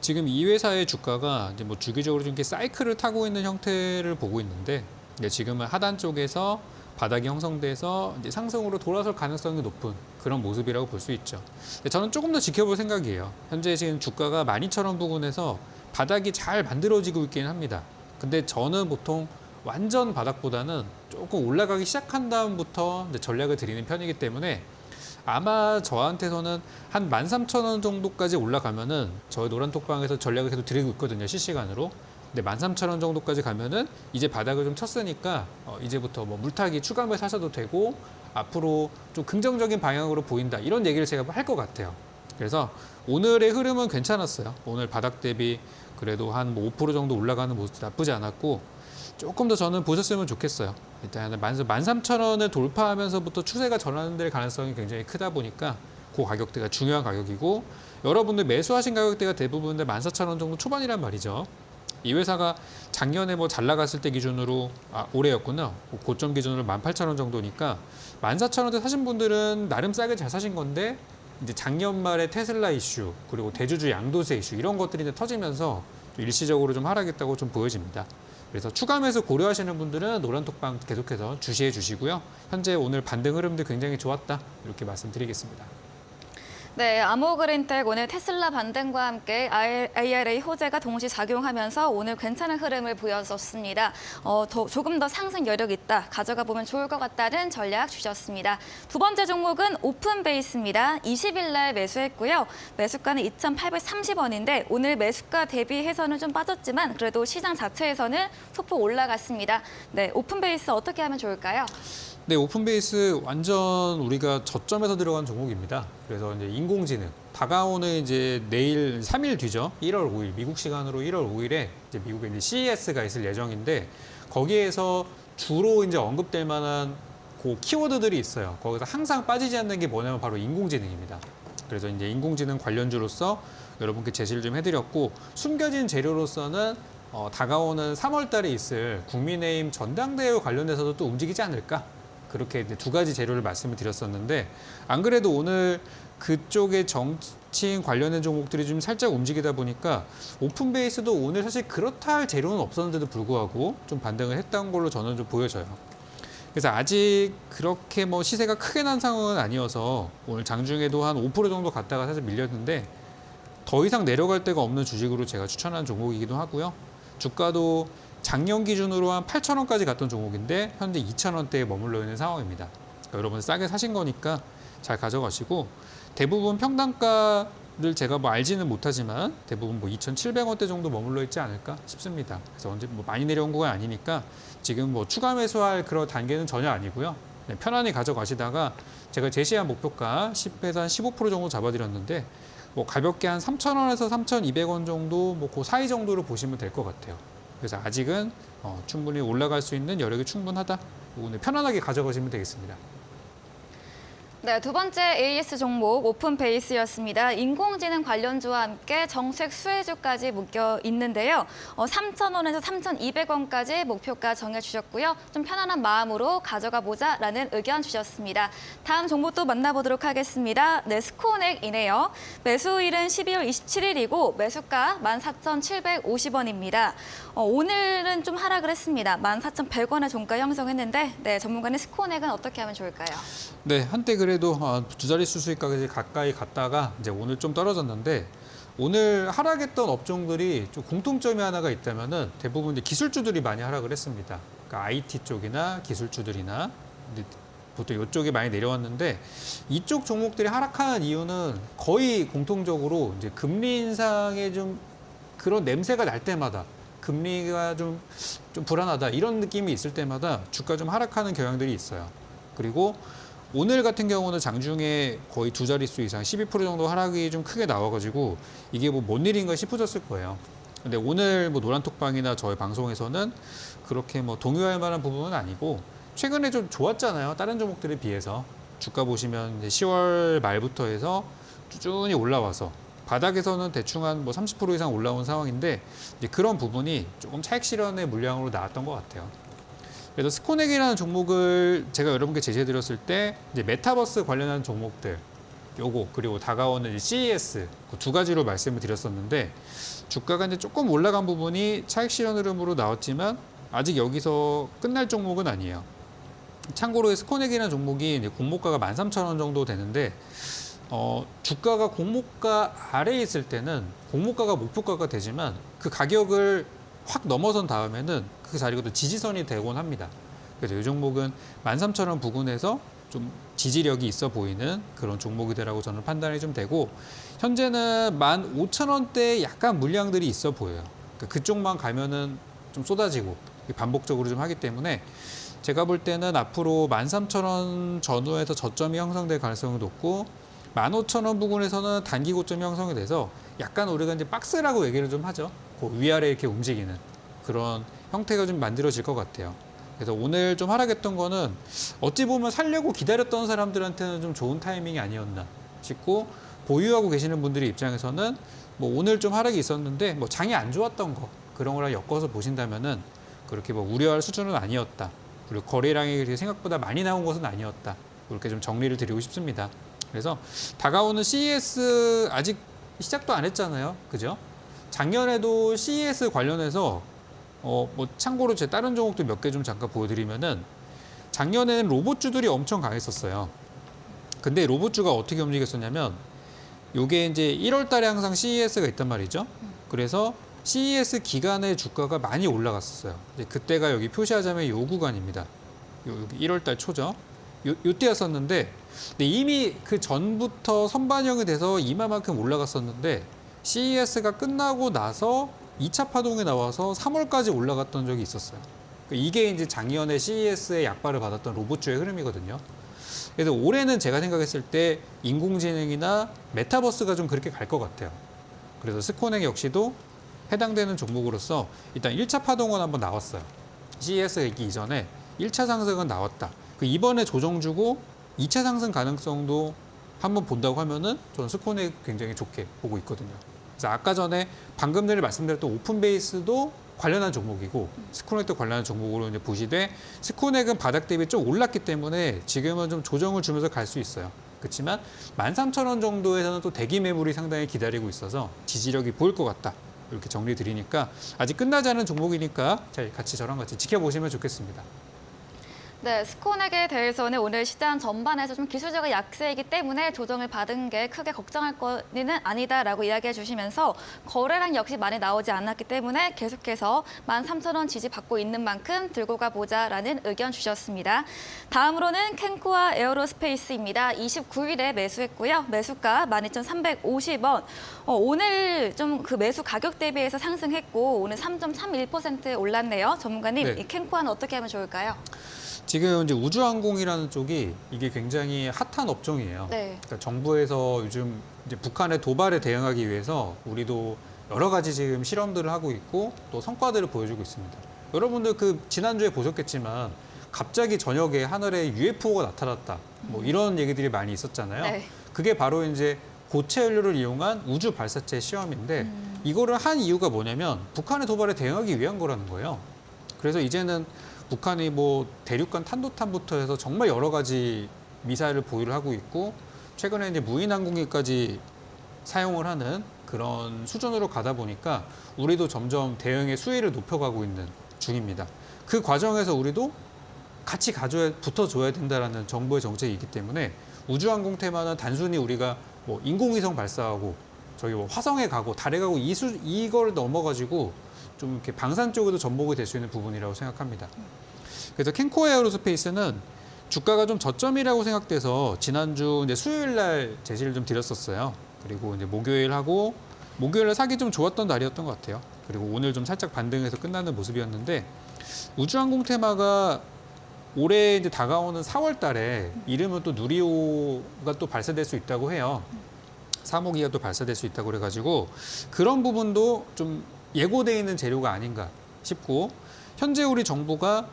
지금 이 회사의 주가가 이제 뭐 주기적으로 좀 이렇게 사이클을 타고 있는 형태를 보고 있는데 지금은 하단 쪽에서 바닥이 형성돼서 이제 상승으로 돌아설 가능성이 높은 그런 모습이라고 볼 수 있죠. 저는 조금 더 지켜볼 생각이에요. 현재 지금 주가가 12,000원 부근에서 바닥이 잘 만들어지고 있긴 합니다. 근데 저는 보통 완전 바닥보다는 조금 올라가기 시작한 다음부터 이제 전략을 드리는 편이기 때문에 아마 저한테서는 한 13,000원 정도까지 올라가면은 저희 노란톡방에서 전략을 계속 드리고 있거든요, 실시간으로. 근데 13,000원 정도까지 가면은 이제 바닥을 좀 쳤으니까 이제부터 뭐 물타기 추가 매수 하셔도 되고 앞으로 좀 긍정적인 방향으로 보인다. 이런 얘기를 제가 할 것 같아요. 그래서 오늘의 흐름은 괜찮았어요. 오늘 바닥 대비 그래도 한 5% 정도 올라가는 모습도 나쁘지 않았고 조금 더 저는 보셨으면 좋겠어요. 일단 13,000원을 돌파하면서부터 추세가 전환될 가능성이 굉장히 크다 보니까 그 가격대가 중요한 가격이고 여러분들 매수하신 가격대가 대부분 14,000원 정도 초반이란 말이죠. 이 회사가 작년에 뭐 잘 나갔을 때 기준으로 올해였구나. 고점 기준으로 18,000원 정도니까 14,000원대 사신 분들은 나름 싸게 잘 사신 건데 이제 작년 말에 테슬라 이슈 그리고 대주주 양도세 이슈 이런 것들이 이제 터지면서 일시적으로 좀 하락했다고 좀 보여집니다. 그래서 추가 매수 고려하시는 분들은 노란톡방 계속해서 주시해 주시고요. 현재 오늘 반등 흐름도 굉장히 좋았다. 이렇게 말씀드리겠습니다. 네, 아모그린텍 오늘 테슬라 반등과 함께 IRA 호재가 동시 작용하면서 오늘 괜찮은 흐름을 보여줬습니다. 조금 더 상승 여력 있다, 가져가 보면 좋을 것 같다는 전략 주셨습니다. 두 번째 종목은 오픈베이스입니다. 20일 날 매수했고요. 매수가는 2,830원인데 오늘 매수가 대비해서는 좀 빠졌지만 그래도 시장 자체에서는 소폭 올라갔습니다. 네, 오픈베이스 어떻게 하면 좋을까요? 네, 오픈베이스 완전 우리가 저점에서 들어간 종목입니다. 그래서 이제 인공지능 다가오는 이제 내일 3일 뒤죠. 1월 5일 미국 시간으로 1월 5일에 이제 미국에 이제 CES가 있을 예정인데 거기에서 주로 이제 언급될 만한 그 키워드들이 있어요. 거기서 항상 빠지지 않는 게 뭐냐면 바로 인공지능입니다. 그래서 이제 인공지능 관련주로서 여러분께 제시를 좀 해드렸고 숨겨진 재료로서는 다가오는 3월 달에 있을 국민의힘 전당대회 관련돼서도 또 움직이지 않을까? 그렇게 이제 두 가지 재료를 말씀을 드렸었는데 안 그래도 오늘 그쪽에 정치인 관련된 종목들이 좀 살짝 움직이다 보니까 오픈베이스도 오늘 사실 그렇다 할 재료는 없었는데도 불구하고 좀 반등을 했던 걸로 저는 좀 보여져요. 그래서 아직 그렇게 뭐 시세가 크게 난 상황은 아니어서 오늘 장중에도 한 5% 정도 갔다가 사실 밀렸는데 더 이상 내려갈 데가 없는 주식으로 제가 추천한 종목이기도 하고요. 주가도 작년 기준으로 한 8,000원까지 갔던 종목인데 현재 2,000원대에 머물러 있는 상황입니다. 그러니까 여러분 싸게 사신 거니까 잘 가져가시고 대부분 평단가를 제가 뭐 알지는 못하지만 대부분 뭐 2,700원대 정도 머물러 있지 않을까 싶습니다. 그래서 언제 뭐 많이 내려온 거가 아니니까 지금 뭐 추가 매수할 그런 단계는 전혀 아니고요. 네, 편안히 가져가시다가 제가 제시한 목표가 10에서 한 15% 정도 잡아드렸는데 뭐 가볍게 한 3,000원에서 3,200원 정도 뭐 그 사이 정도로 보시면 될 것 같아요. 그래서 아직은 충분히 올라갈 수 있는 여력이 충분하다. 오늘 편안하게 가져가시면 되겠습니다. 네, 두 번째 AS 종목 오픈베이스였습니다. 인공지능 관련주와 함께 정책 수혜주까지 묶여 있는데요. 3,000원에서 3,200원까지 목표가 정해주셨고요. 좀 편안한 마음으로 가져가 보자라는 의견 주셨습니다. 다음 종목도 만나보도록 하겠습니다. 네, 스코넥이네요. 매수일은 12월 27일이고 매수가 14,750원입니다. 오늘은 좀 하락을 했습니다. 14,100원의 종가 형성했는데 네, 전문가님 스코넥은 어떻게 하면 좋을까요? 네, 한때 그래도 두 자릿수 수익까지 가까이 갔다가 이제 오늘 좀 떨어졌는데 오늘 하락했던 업종들이 좀 공통점이 하나가 있다면은 대부분 이제 기술주들이 많이 하락을 했습니다. 그러니까 IT 쪽이나 기술주들이나 보통 이쪽이 많이 내려왔는데 이쪽 종목들이 하락하는 이유는 거의 공통적으로 이제 금리 인상의 좀 그런 냄새가 날 때마다 금리가 좀 불안하다 이런 느낌이 있을 때마다 주가 좀 하락하는 경향들이 있어요. 그리고 오늘 같은 경우는 장중에 거의 두 자릿수 이상 12% 정도 하락이 좀 크게 나와가지고 이게 뭐 뭔 일인가 싶어졌을 거예요. 근데 오늘 뭐 노란톡방이나 저희 방송에서는 그렇게 뭐 동요할 만한 부분은 아니고 최근에 좀 좋았잖아요. 다른 종목들에 비해서 주가 보시면 이제 10월 말부터 해서 꾸준히 올라와서 바닥에서는 대충 한 뭐 30% 이상 올라온 상황인데 이제 그런 부분이 조금 차익 실현의 물량으로 나왔던 것 같아요. 그래서 스코넥이라는 종목을 제가 여러분께 제시해드렸을 때 이제 메타버스 관련한 종목들 요거 그리고 다가오는 이제 CES 그 두 가지로 말씀을 드렸었는데 주가가 이제 조금 올라간 부분이 차익 실현 흐름으로 나왔지만 아직 여기서 끝날 종목은 아니에요. 참고로 스코넥이라는 종목이 이제 공모가가 13,000원 정도 되는데 주가가 공모가 아래에 있을 때는 공모가가 목표가가 되지만 그 가격을 확 넘어선 다음에는 그 자리가 또 지지선이 되곤 합니다. 그래서 이 종목은 13,000원 부근에서 좀 지지력이 있어 보이는 그런 종목이라고 저는 판단이 좀 되고 현재는 15,000원대에 약간 물량들이 있어 보여요. 그러니까 그쪽만 가면은 좀 쏟아지고 반복적으로 좀 하기 때문에 제가 볼 때는 앞으로 13,000원 전후에서 저점이 형성될 가능성이 높고 15,000원 부근에서는 단기 고점이 형성이 돼서 약간 우리가 이제 박스라고 얘기를 좀 하죠. 그 위아래 이렇게 움직이는 그런 형태가 좀 만들어질 것 같아요. 그래서 오늘 좀 하락했던 거는 어찌 보면 살려고 기다렸던 사람들한테는 좀 좋은 타이밍이 아니었나 싶고, 보유하고 계시는 분들의 입장에서는 뭐 오늘 좀 하락이 있었는데 뭐 장이 안 좋았던 거 그런 거랑 엮어서 보신다면은 그렇게 뭐 우려할 수준은 아니었다. 그리고 거래량이 그렇게 생각보다 많이 나온 것은 아니었다. 이렇게 좀 정리를 드리고 싶습니다. 그래서 다가오는 CES 아직 시작도 안 했잖아요. 그죠? 작년에도 CES 관련해서 뭐 참고로 제 다른 종목도 몇 개 좀 잠깐 보여드리면은 작년에는 로봇주들이 엄청 강했었어요. 근데 로봇주가 어떻게 움직였었냐면 요게 이제 1월 달에 항상 CES가 있단 말이죠. 그래서 CES 기간에 주가가 많이 올라갔었어요. 이제 그때가 여기 표시하자면 요 구간입니다. 여기 1월 달 초죠. 요때였었는데 근데 이미 그 전부터 선반영이 돼서 이마만큼 올라갔었는데 CES가 끝나고 나서 2차 파동이 나와서 3월까지 올라갔던 적이 있었어요. 이게 이제 작년에 CES의 약발을 받았던 로봇주의 흐름이거든요. 그래서 올해는 제가 생각했을 때 인공지능이나 메타버스가 좀 그렇게 갈 것 같아요. 그래서 스코넥 역시도 해당되는 종목으로서 일단 1차 파동은 한번 나왔어요. CES가 있기 이전에 1차 상승은 나왔다. 이번에 조정 주고 2차 상승 가능성도 한번 본다고 하면은 저는 스코넥 굉장히 좋게 보고 있거든요. 그래서 아까 전에 방금 전에 말씀드렸던 오픈베이스도 관련한 종목이고 스코넥도 관련한 종목으로 이제 보시되, 스코넥은 바닥 대비 좀 올랐기 때문에 지금은 좀 조정을 주면서 갈 수 있어요. 그렇지만 13,000원 정도에서는 또 대기 매물이 상당히 기다리고 있어서 지지력이 보일 것 같다. 이렇게 정리 드리니까 아직 끝나지 않은 종목이니까 잘 같이 저랑 같이 지켜보시면 좋겠습니다. 네, 스코넥에 대해서는 오늘 시장 전반에서 좀 기술적인 약세이기 때문에 조정을 받은 게 크게 걱정할 거는 아니다라고 이야기해 주시면서 거래량 역시 많이 나오지 않았기 때문에 계속해서 13,000원 지지받고 있는 만큼 들고 가보자라는 의견 주셨습니다. 다음으로는 캔코아 에어로스페이스입니다. 29일에 매수했고요. 매수가 12,350원. 오늘 좀 그 매수 가격 대비해서 상승했고 오늘 3.31% 올랐네요. 전문가님, 네. 이 캔코아는 어떻게 하면 좋을까요? 지금 이제 우주항공이라는 쪽이 이게 굉장히 핫한 업종이에요. 네. 그러니까 정부에서 요즘 이제 북한의 도발에 대응하기 위해서 우리도 여러 가지 지금 실험들을 하고 있고 또 성과들을 보여주고 있습니다. 여러분들 그 지난주에 보셨겠지만 갑자기 저녁에 하늘에 UFO가 나타났다. 뭐 이런 얘기들이 많이 있었잖아요. 네. 그게 바로 이제 고체 연료를 이용한 우주 발사체 시험인데 이거를 한 이유가 뭐냐면 북한의 도발에 대응하기 위한 거라는 거예요. 그래서 이제는 북한이 뭐 대륙간 탄도탄부터 해서 정말 여러 가지 미사일을 보유를 하고 있고 최근에 이제 무인 항공기까지 사용을 하는 그런 수준으로 가다 보니까 우리도 점점 대응의 수위를 높여가고 있는 중입니다. 그 과정에서 우리도 같이 붙어줘야 된다라는 정부의 정책이기 때문에 우주항공 테마는 단순히 우리가 뭐 인공위성 발사하고 저기 뭐 화성에 가고 달에 가고 이걸 넘어가지고 좀 이렇게 방산 쪽에도 접목이 될 수 있는 부분이라고 생각합니다. 그래서 캔코 에어로스페이스는 주가가 좀 저점이라고 생각돼서 지난주 이제 수요일 날 제시를 좀 드렸었어요. 그리고 이제 목요일 날 사기 좀 좋았던 날이었던 것 같아요. 그리고 오늘 좀 살짝 반등해서 끝나는 모습이었는데 우주항공 테마가 올해 이제 다가오는 4월 달에 이름은 또 누리호가 또 발사될 수 있다고 해요. 3호기가 또 발사될 수 있다고 그래가지고 그런 부분도 좀 예고돼 있는 재료가 아닌가 싶고, 현재 우리 정부가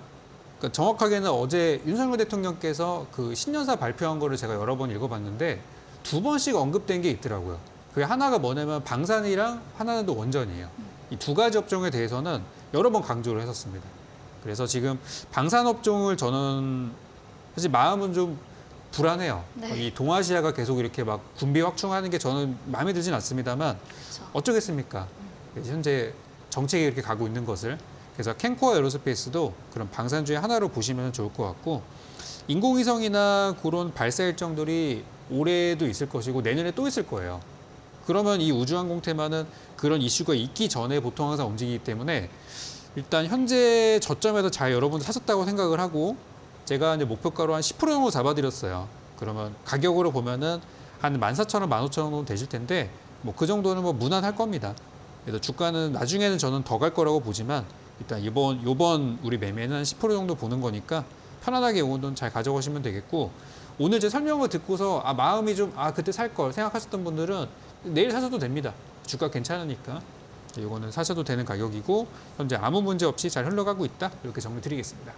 그러니까 정확하게는 어제 윤석열 대통령께서 그 신년사 발표한 거를 제가 여러 번 읽어봤는데 2번씩 언급된 게 있더라고요. 그게 하나가 뭐냐면 방산이랑 하나는 또 원전이에요. 이 두 가지 업종에 대해서는 여러 번 강조를 했었습니다. 그래서 지금 방산 업종을 저는 사실 마음은 좀 불안해요. 네. 이 동아시아가 계속 이렇게 막 군비 확충하는 게 저는 마음에 들진 않습니다만 그렇죠. 어쩌겠습니까? 현재 정책이 이렇게 가고 있는 것을. 그래서 캔코아 에어로스페이스도 그런 방산주의 하나로 보시면 좋을 것 같고, 인공위성이나 그런 발사 일정들이 올해도 있을 것이고 내년에 또 있을 거예요. 그러면 이 우주항공 테마는 그런 이슈가 있기 전에 보통 항상 움직이기 때문에 일단 현재 저점에서 잘 여러분들 사셨다고 생각을 하고 제가 이제 목표가로 한 10% 정도 잡아드렸어요. 그러면 가격으로 보면은 한 14,000원, 15,000원 정도 되실 텐데 뭐 그 정도는 뭐 무난할 겁니다. 그래서 주가는 나중에는 저는 더 갈 거라고 보지만 일단 요번 우리 매매는 한 10% 정도 보는 거니까 편안하게 용돈 잘 가져가시면 되겠고 오늘 제 설명을 듣고서 마음이 좀 그때 살 걸 생각하셨던 분들은 내일 사셔도 됩니다. 주가 괜찮으니까 이거는 사셔도 되는 가격이고 현재 아무 문제 없이 잘 흘러가고 있다 이렇게 정리 드리겠습니다.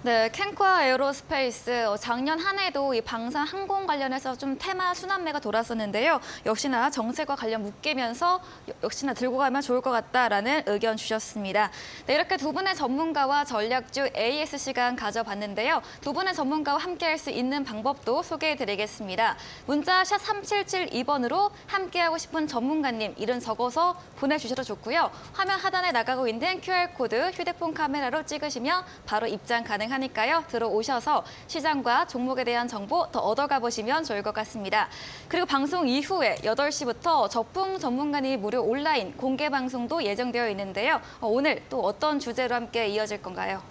네, 캔코아 에어로스페이스 작년 한 해도 이 방산 항공 관련해서 좀 테마 순환매가 돌았었는데요. 역시나 정책과 관련 묶이면서 역시나 들고 가면 좋을 것 같다라는 의견 주셨습니다. 네, 이렇게 두 분의 전문가와 전략주 AS 시간 가져봤는데요. 두 분의 전문가와 함께할 수 있는 방법도 소개해드리겠습니다. 문자 샵 3772번으로 함께하고 싶은 전문가님 이름 적어서 보내주셔도 좋고요. 화면 하단에 나가고 있는 QR코드 휴대폰 카메라로 찍으시면 바로 입장 가능합니다. 하니까요. 들어오셔서 시장과 종목에 대한 정보 더 얻어가 보시면 좋을 것 같습니다. 그리고 방송 이후에 8시부터 저풍 전문가님 무료 온라인 공개 방송도 예정되어 있는데요. 오늘 또 어떤 주제로 함께 이어질 건가요?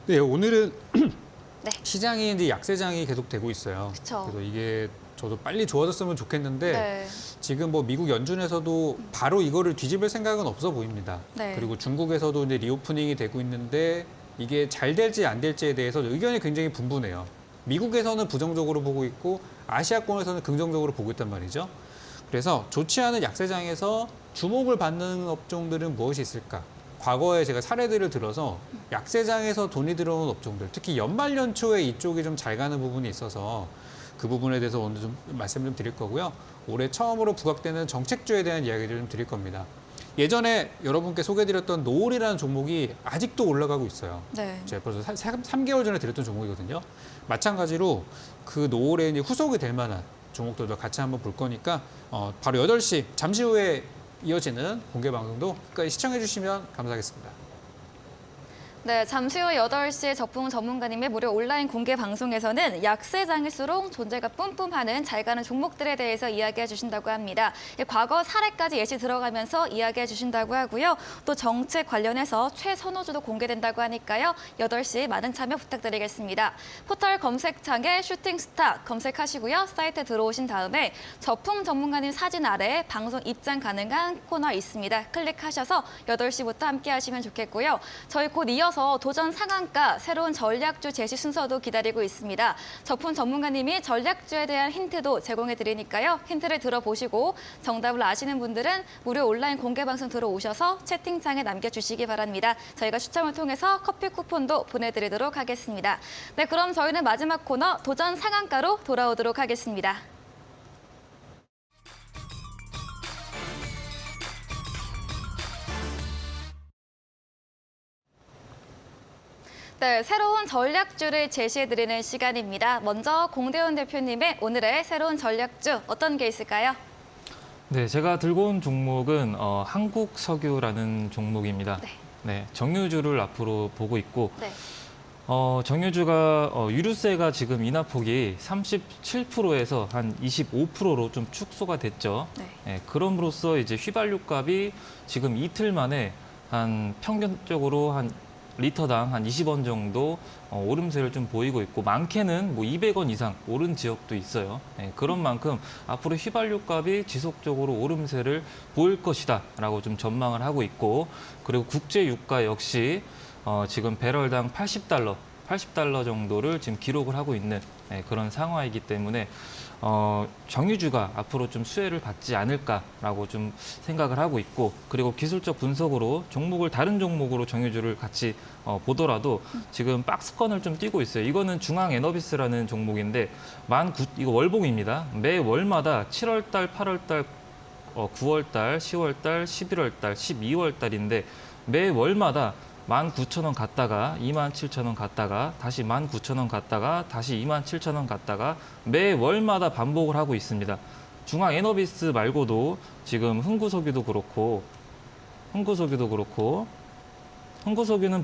네, 오늘은 네. 시장이 이제 약세장이 계속 되고 있어요. 그쵸. 그래서 이게 저도 빨리 좋아졌으면 좋겠는데 네. 지금 뭐 미국 연준에서도 바로 이거를 뒤집을 생각은 없어 보입니다. 네. 그리고 중국에서도 이제 리오프닝이 되고 있는데 이게 잘 될지 안 될지에 대해서 의견이 굉장히 분분해요. 미국에서는 부정적으로 보고 있고 아시아권에서는 긍정적으로 보고 있단 말이죠. 그래서 좋지 않은 약세장에서 주목을 받는 업종들은 무엇이 있을까? 과거에 제가 사례들을 들어서 약세장에서 돈이 들어오는 업종들, 특히 연말 연초에 이쪽이 좀 잘 가는 부분이 있어서 그 부분에 대해서 오늘 좀 말씀 좀 드릴 거고요. 올해 처음으로 부각되는 정책주에 대한 이야기를 좀 드릴 겁니다. 예전에 여러분께 소개해드렸던 노을이라는 종목이 아직도 올라가고 있어요. 네. 제가 벌써 3개월 전에 드렸던 종목이거든요. 마찬가지로 그 노을에 이제 후속이 될 만한 종목들도 같이 한번 볼 거니까 바로 8시 잠시 후에 이어지는 공개 방송도 끝까지 시청해 주시면 감사하겠습니다. 네, 잠시 후 8시에 저풍 전문가님의 무료 온라인 공개 방송에서는 약세장일수록 존재가 뿜뿜하는 잘 가는 종목들에 대해서 이야기해 주신다고 합니다. 과거 사례까지 예시 들어가면서 이야기해 주신다고 하고요. 또 정책 관련해서 최선호주도 공개된다고 하니까요. 8시 많은 참여 부탁드리겠습니다. 포털 검색창에 슈팅스타 검색하시고요. 사이트 들어오신 다음에 저풍 전문가님 사진 아래 방송 입장 가능한 코너 있습니다. 클릭하셔서 8시부터 함께 하시면 좋겠고요. 저희 곧 이어서 도전 상한가 새로운 전략주 제시 순서도 기다리고 있습니다. 저풍 전문가님이 전략주에 대한 힌트도 제공해 드리니까요. 힌트를 들어보시고 정답을 아시는 분들은 무료 온라인 공개 방송 들어오셔서 채팅창에 남겨주시기 바랍니다. 저희가 추첨을 통해서 커피 쿠폰도 보내드리도록 하겠습니다. 네, 그럼 저희는 마지막 코너 도전 상한가로 돌아오도록 하겠습니다. 네, 새로운 전략주를 제시해드리는 시간입니다. 먼저 공대훈 대표님의 오늘의 새로운 전략주 어떤 게 있을까요? 네, 제가 들고 온 종목은 한국석유라는 종목입니다. 네. 네, 정유주를 앞으로 보고 있고 네. 정유주가 유류세가 지금 인하폭이 37%에서 한 25%로 좀 축소가 됐죠. 네. 네, 그럼으로써 이제 휘발유값이 지금 이틀 만에 한 평균적으로 한 리터당 한 20원 정도 오름세를 좀 보이고 있고 많게는 뭐 200원 이상 오른 지역도 있어요. 네, 그런 만큼 앞으로 휘발유 값이 지속적으로 오름세를 보일 것이다라고 좀 전망을 하고 있고 그리고 국제 유가 역시 지금 배럴당 80달러 정도를 지금 기록을 하고 있는 그런 상황이기 때문에 정유주가 앞으로 좀 수혜를 받지 않을까라고 좀 생각을 하고 있고 그리고 기술적 분석으로 다른 종목으로 정유주를 같이 보더라도 지금 박스권을 좀 띄고 있어요. 이거는 중앙에너비스라는 종목인데 이거 월봉입니다. 매 월마다 7월달, 8월달, 9월달, 10월달, 11월달, 12월달인데 매 월마다 19,000원 갔다가 27,000원 갔다가 다시 19,000원 갔다가 다시 27,000원 갔다가 매 월마다 반복을 하고 있습니다. 중앙 에너비스 말고도 지금 흥구석유도 그렇고 흥구석유는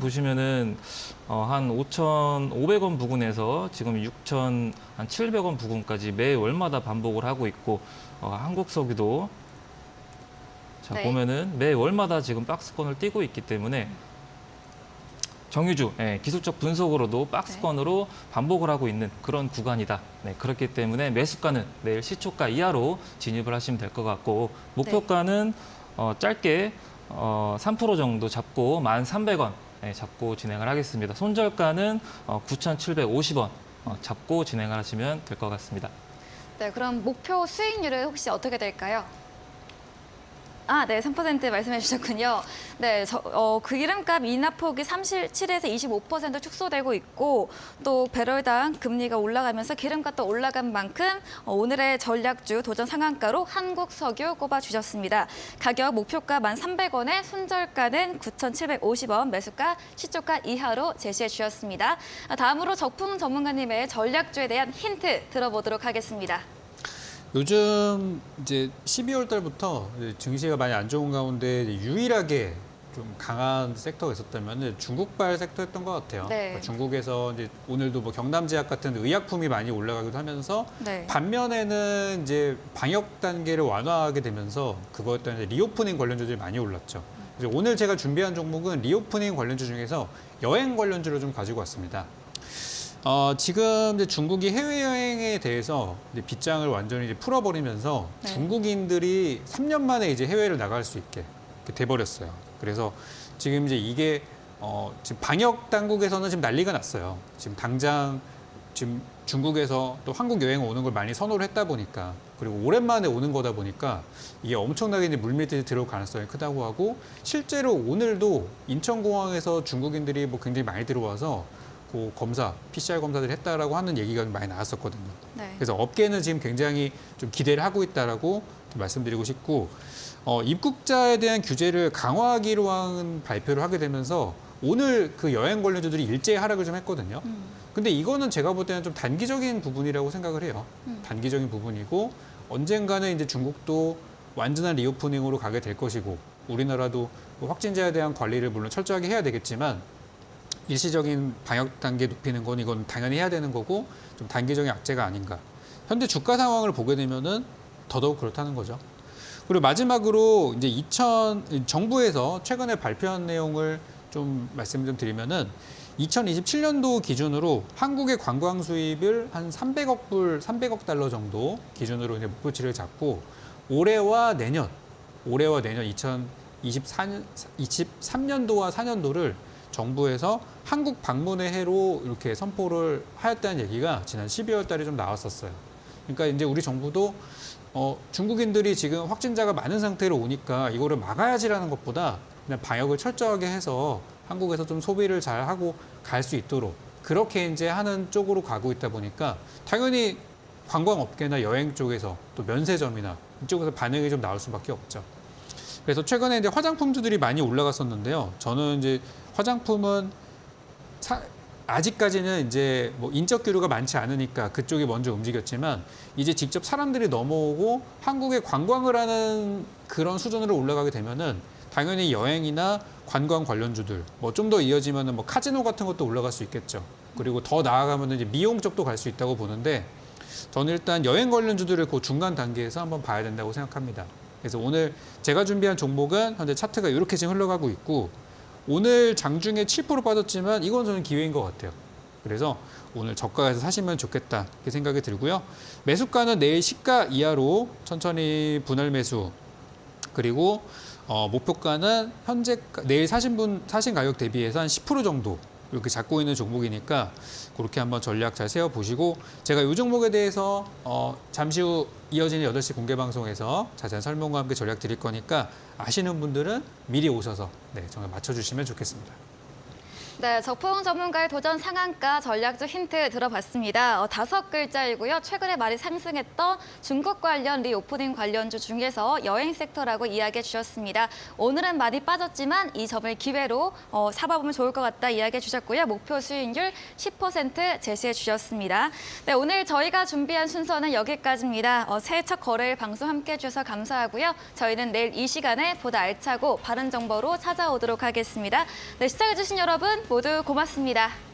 보시면은 한 5,500원 부근에서 지금 6,700원 부근까지 매 월마다 반복을 하고 있고 한국석유도 자 네. 보면은 매 월마다 지금 박스권을 띄고 있기 때문에 정유주 기술적 분석으로도 박스권으로 반복을 하고 있는 그런 구간이다. 네, 그렇기 때문에 매수가는 내일 시초가 이하로 진입을 하시면 될 것 같고 목표가는 짧게 3% 정도 잡고 1,300원 잡고 진행을 하겠습니다. 손절가는 9,750원 잡고 진행을 하시면 될 것 같습니다. 네, 그럼 목표 수익률은 혹시 어떻게 될까요? 네, 3% 말씀해 주셨군요. 네, 그 기름값 인하폭이 37에서 25% 축소되고 있고 또 배럴당 금리가 올라가면서 기름값도 올라간 만큼 오늘의 전략주 도전 상한가로 한국석유 꼽아주셨습니다. 가격 목표가 1,300원에 손절가는 9,750원, 매수가 시초가 이하로 제시해 주셨습니다. 다음으로 적풍 전문가님의 전략주에 대한 힌트 들어보도록 하겠습니다. 요즘 이제 12월 달부터 이제 증시가 많이 안 좋은 가운데 이제 유일하게 좀 강한 섹터가 있었다면 중국발 섹터였던 것 같아요. 네. 그러니까 중국에서 이제 오늘도 뭐 경남제약 같은 의약품이 많이 올라가기도 하면서 네. 반면에는 이제 방역 단계를 완화하게 되면서 그거에 따른 이제 리오프닝 관련주들이 많이 올랐죠. 그래서 오늘 제가 준비한 종목은 리오프닝 관련주 중에서 여행 관련주를 좀 가지고 왔습니다. 지금 이제 중국이 해외여행에 대해서 이제 빗장을 완전히 이제 풀어버리면서 네. 중국인들이 3년 만에 이제 해외를 나갈 수 있게 이렇게 돼버렸어요. 그래서 지금 이제 이게 지금 방역 당국에서는 지금 난리가 났어요. 지금 당장 지금 중국에서 또 한국 여행 오는 걸 많이 선호를 했다 보니까 그리고 오랜만에 오는 거다 보니까 이게 엄청나게 이제 물밀듯이 들어올 가능성이 크다고 하고 실제로 오늘도 인천공항에서 중국인들이 뭐 굉장히 많이 들어와서 그 검사, PCR 검사를 했다라고 하는 얘기가 많이 나왔었거든요. 네. 그래서 업계는 지금 굉장히 좀 기대를 하고 있다라고 말씀드리고 싶고 입국자에 대한 규제를 강화하기로 한 발표를 하게 되면서 오늘 그 여행 관련주들이 일제히 하락을 좀 했거든요. 근데 이거는 제가 볼 때는 좀 단기적인 부분이라고 생각을 해요. 단기적인 부분이고 언젠가는 이제 중국도 완전한 리오프닝으로 가게 될 것이고 우리나라도 확진자에 대한 관리를 물론 철저하게 해야 되겠지만 일시적인 방역 단계 높이는 건 이건 당연히 해야 되는 거고 좀 단기적인 악재가 아닌가. 현재 주가 상황을 보게 되면은 더더욱 그렇다는 거죠. 그리고 마지막으로 이제 정부에서 최근에 발표한 내용을 좀 말씀 좀 드리면은 2027년도 기준으로 한국의 관광 수입을 한 300억 달러 정도 기준으로 이제 목표치를 잡고 올해와 내년 2023년도와 4년도를 정부에서 한국 방문의 해로 이렇게 선포를 하였다는 얘기가 지난 12월 달에 좀 나왔었어요. 그러니까 이제 우리 정부도 중국인들이 지금 확진자가 많은 상태로 오니까 이거를 막아야지라는 것보다 그냥 방역을 철저하게 해서 한국에서 좀 소비를 잘 하고 갈 수 있도록 그렇게 이제 하는 쪽으로 가고 있다 보니까 당연히 관광업계나 여행 쪽에서 또 면세점이나 이쪽에서 반응이 좀 나올 수밖에 없죠. 그래서 최근에 이제 화장품주들이 많이 올라갔었는데요. 저는 이제 화장품은 아직까지는 이제 뭐 인적 교류가 많지 않으니까 그쪽이 먼저 움직였지만 이제 직접 사람들이 넘어오고 한국에 관광을 하는 그런 수준으로 올라가게 되면은 당연히 여행이나 관광 관련주들 뭐 좀 더 이어지면은 뭐 카지노 같은 것도 올라갈 수 있겠죠. 그리고 더 나아가면은 이제 미용 쪽도 갈 수 있다고 보는데 저는 일단 여행 관련주들을 그 중간 단계에서 한번 봐야 된다고 생각합니다. 그래서 오늘 제가 준비한 종목은 현재 차트가 이렇게 지금 흘러가고 있고 오늘 장중에 7% 빠졌지만 이건 저는 기회인 것 같아요. 그래서 오늘 저가에서 사시면 좋겠다 이렇게 생각이 들고요. 매수가는 내일 시가 이하로 천천히 분할 매수 그리고 목표가는 현재 내일 사신 가격 대비해서 한 10% 정도 이렇게 잡고 있는 종목이니까 그렇게 한번 전략 잘 세워보시고 제가 이 종목에 대해서 잠시 후 이어지는 8시 공개 방송에서 자세한 설명과 함께 전략 드릴 거니까 아시는 분들은 미리 오셔서 정말 맞춰주시면 좋겠습니다. 네, 적풍 전문가의 도전 상한가 전략주 힌트 들어봤습니다. 5글자이고요. 최근에 많이 상승했던 중국 관련 리오프닝 관련주 중에서 여행 섹터라고 이야기해 주셨습니다. 오늘은 많이 빠졌지만 이 점을 기회로 사봐보면 좋을 것 같다 이야기해 주셨고요. 목표 수익률 10% 제시해 주셨습니다. 네, 오늘 저희가 준비한 순서는 여기까지입니다. 새해 첫 거래일 방송 함께 해주셔서 감사하고요. 저희는 내일 이 시간에 보다 알차고 바른 정보로 찾아오도록 하겠습니다. 네, 시청해주신 여러분 모두 고맙습니다.